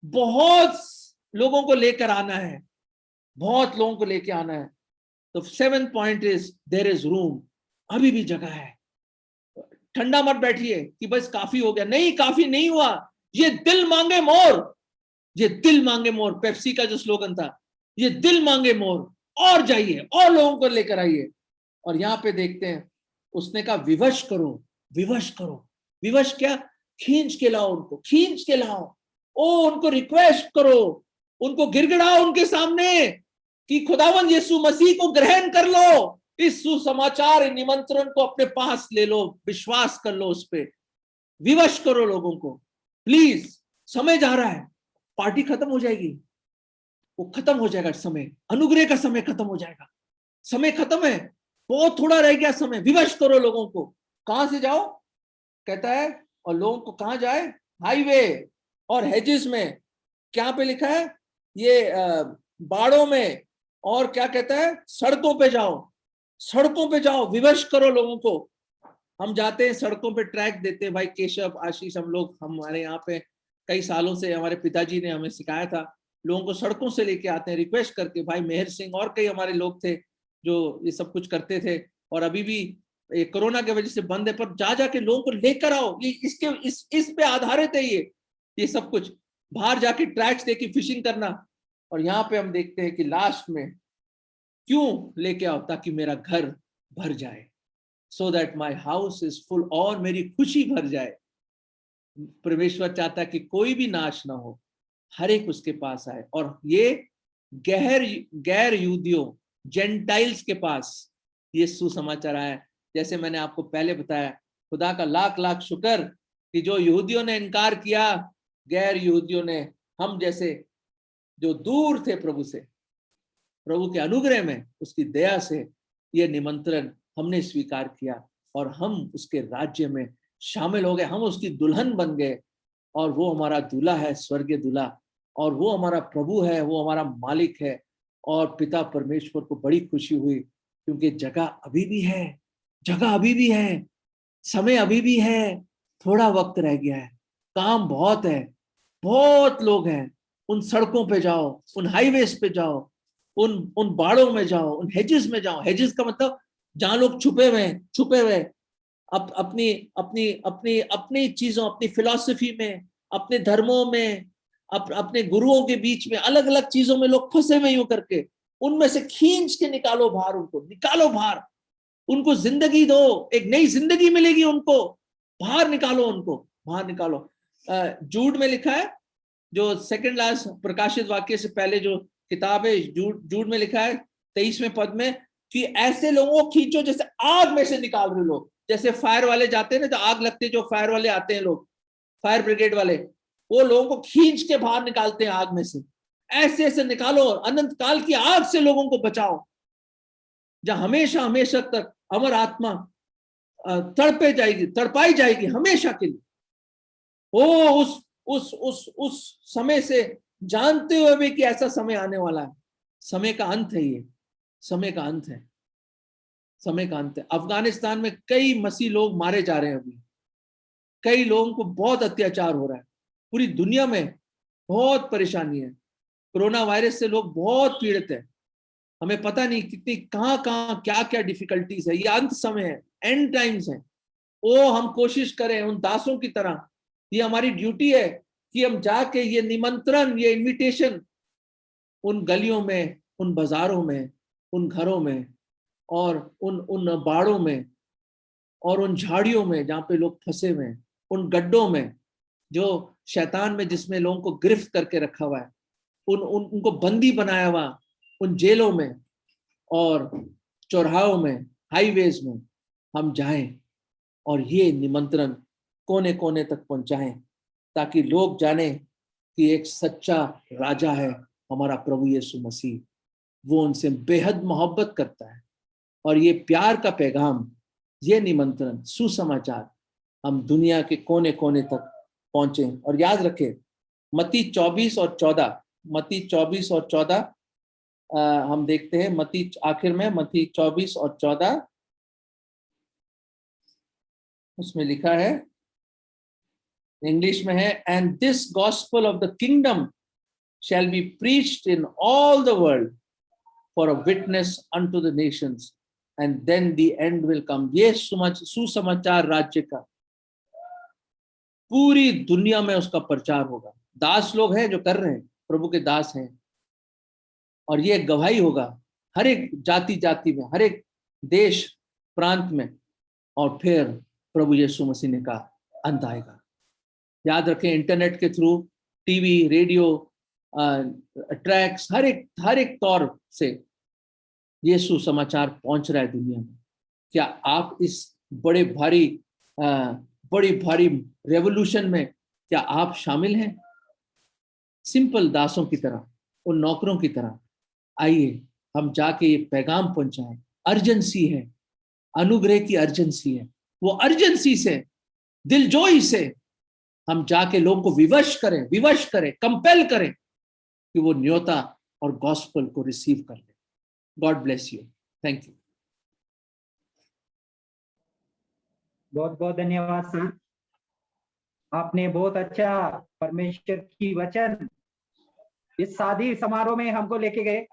बहुत लोगों को लेकर आना है, बहुत लोगों को लेकर आना है। तो 7th point is there is room, अभी भी जगह है। ठंडा मत बैठिए कि बस काफी हो गया, नहीं, काफी नहीं हुआ। ये दिल मांगे मोर, ये दिल मांगे मोर, पेप्सी का जो स्लोगन था, ये दिल मांगे मोर, और जाइए और लोगों को लेकर आइए। और यहाँ पे देखते हैं, उसने कहा विवश करो, विवश करो। विवश क्या, खींच के लाओ उनको, खींच के लाओ। ओ उनको रिक्वेस्ट करो, उनको गिड़गिड़ाओ उनके सामने कि खुदावंद यीशु मसीह को ग्रहण कर लो, इस सुसमाचार निमंत्रण को अपने पास ले लो, विश्वास कर लो उस पे, विवश करो लोगों को। प्लीज, समय जा रहा है, पार्टी खत्म हो जाएगी, वो खत्म हो जाएगा समय, अनुग्रह का समय खत्म हो जाएगा, समय खत्म है, बहुत थोड़ा रह गया समय। विवश करो लोगों को। कहां से जाओ, कहता है, और लोगों को कहां जाए, हाईवे और हेजेस में। क्या पे लिखा है, ये बाड़ों में, और क्या कहता है, सड़कों पे जाओ, सड़कों पे जाओ, विवश करो लोगों को। हम जाते हैं सड़कों पे, ट्रैक देते हैं, भाई केशव, आशीष, हम लोग, हमारे यहाँ पे कई सालों से हमारे पिताजी ने हमें सिखाया था, लोगों को सड़कों से लेके आते हैं रिक्वेस्ट करके। भाई मेहर सिंह और कई हमारे लोग थे जो ये सब कुछ करते थे, और अभी भी कोरोना की वजह से बंद है, पर जा जाके लोगों को लेकर आओ। ये इसके इस पे आधारित है ये सब कुछ। बाहर जाके ट्रैक्स देके फिशिंग करना, और यहाँ पे हम देखते हैं कि लास्ट में क्यों लेके आओ, ताकि मेरा घर भर जाए, so that my house is full, और मेरी खुशी भर जाए। परमेश्वर चाहता है कि कोई भी नाश ना हो, हर एक उसके पास आए। और ये गैर यहूदियों, जेंटाइल्स के पास ये सुसमाचार आया। जैसे मैंने आपको पहले बताया, खुदा का लाख लाख शुक्र कि जो यहूदियों ने इनकार किया, गैर यहूदियों ने, हम जैसे जो दूर थे प्रभु से, प्रभु के अनुग्रह में, उसकी दया से ये निमंत्रण हमने स्वीकार किया, और हम उसके राज्य में शामिल हो गए, हम उसकी दुल्हन बन गए, और वो हमारा दूल्हा है, स्वर्गीय दूल्हा, और वो हमारा प्रभु है, वो हमारा मालिक है। और पिता परमेश्वर को बड़ी खुशी हुई, क्योंकि जगह अभी भी है, जगह अभी भी है, समय अभी भी है, थोड़ा वक्त रह गया है, काम बहुत है, बहुत लोग हैं। उन सड़कों पे जाओ, उन हाईवेज पे जाओ, उन बाड़ों में जाओ, उन हेजेस में जाओ। हेजेस का मतलब जहां लोग छुपे हुए अपनी अपनी अपनी अपनी चीजों, अपनी फिलॉसफी में, अपने धर्मों में, अपने गुरुओं के बीच में, अलग अलग चीजों में लोग फंसे हुए यूं करके, उनमें से खींच के निकालो बाहर, उनको निकालो बाहर, उनको जिंदगी दो, एक नई जिंदगी मिलेगी उनको, बाहर निकालो उनको, बाहर निकालो। जूड में लिखा है, जो सेकंड लास्ट प्रकाशित वाक्य से पहले जो किताब है, जूड में लिखा है 23वें पद में, कि ऐसे लोगों को खींचो जैसे आग में से निकाल रहे लोग। जैसे फायर वाले जाते हैं ना, तो आग लगते, जो फायर वाले आते हैं लोग, फायर ब्रिगेड वाले, वो लोगों को खींच के बाहर निकालते हैं आग में से। ऐसे ऐसे निकालो, अनंत काल की आग से लोगों को बचाओ, जहां हमेशा हमेशा तक अमर आत्मा तड़पे जाएगी, तड़पाई जाएगी हमेशा के लिए। ओ उस समय से जानते हुए भी कि ऐसा समय आने वाला है, समय का अंत है, ये समय का अंत है, समय का अंत है। अफगानिस्तान में कई मसीह लोग मारे जा रहे हैं अभी, कई लोगों को बहुत अत्याचार हो रहा है, पूरी दुनिया में बहुत परेशानी है, कोरोना वायरस से लोग बहुत पीड़ित है। हमें पता नहीं कितनी कहाँ क्या क्या डिफिकल्टीज है, ये अंत समय है, एंड टाइम्स है। ओ हम कोशिश करें उन दासों की तरह, ये हमारी ड्यूटी है कि हम जाके ये निमंत्रण, ये इनविटेशन उन गलियों में, उन बाजारों में, उन घरों में और उन उन बाड़ों में और उन झाड़ियों में जहाँ पे लोग फंसे हुए हैं, उन गड्ढों में जो शैतान में जिसमें लोगों को गिरफ्त करके रखा हुआ है, उनको बंदी बनाया हुआ, उन जेलों में और चौराहों में, हाईवेज में हम जाएं और ये निमंत्रण कोने कोने तक पहुंचाएं, ताकि लोग जाने कि एक सच्चा राजा है हमारा प्रभु यीशु मसीह। वो उनसे बेहद मोहब्बत करता है और ये प्यार का पैगाम, ये निमंत्रण, सुसमाचार हम दुनिया के कोने कोने तक पहुंचे। और याद रखें मत्ती 24 और 14, मत्ती 24 और 14 हम देखते हैं। मत्ती आखिर में मत्ती 24 और 14 उसमें लिखा है, इंग्लिश में है, and this gospel of the kingdom shall be preached in all the world for a witness unto the nations, and then the end will come। ये सुसमाचार राज्य का पूरी दुनिया में उसका प्रचार होगा। दास लोग हैं जो कर रहे हैं, प्रभु के दास हैं, और ये गवाही होगा हर एक जाति जाति में, हर एक देश प्रांत में, और फिर प्रभु यीशु मसीह ने कहा अंत आएगा। याद रखें इंटरनेट के थ्रू, टीवी, रेडियो, ट्रैक्स, हर एक तौर से ये सुसमाचार पहुंच रहा है दुनिया में। क्या आप इस बड़ी भारी रेवोल्यूशन में क्या आप शामिल हैं? सिंपल दासों की तरह, उन नौकरों की तरह आइए हम जाके ये पैगाम पहुंचाएं। अर्जेंसी है, अनुग्रह की अर्जेंसी है। वो अर्जेंसी से, दिलजोई से हम जाके लोगों को विवश करें, कंपेल करें कि वो न्योता और गॉस्पेल को रिसीव कर ले। God bless you. Thank you. बहुत बहुत धन्यवाद सर, आपने बहुत अच्छा परमेश्वर की वचन इस शादी समारोह में हमको लेके गए।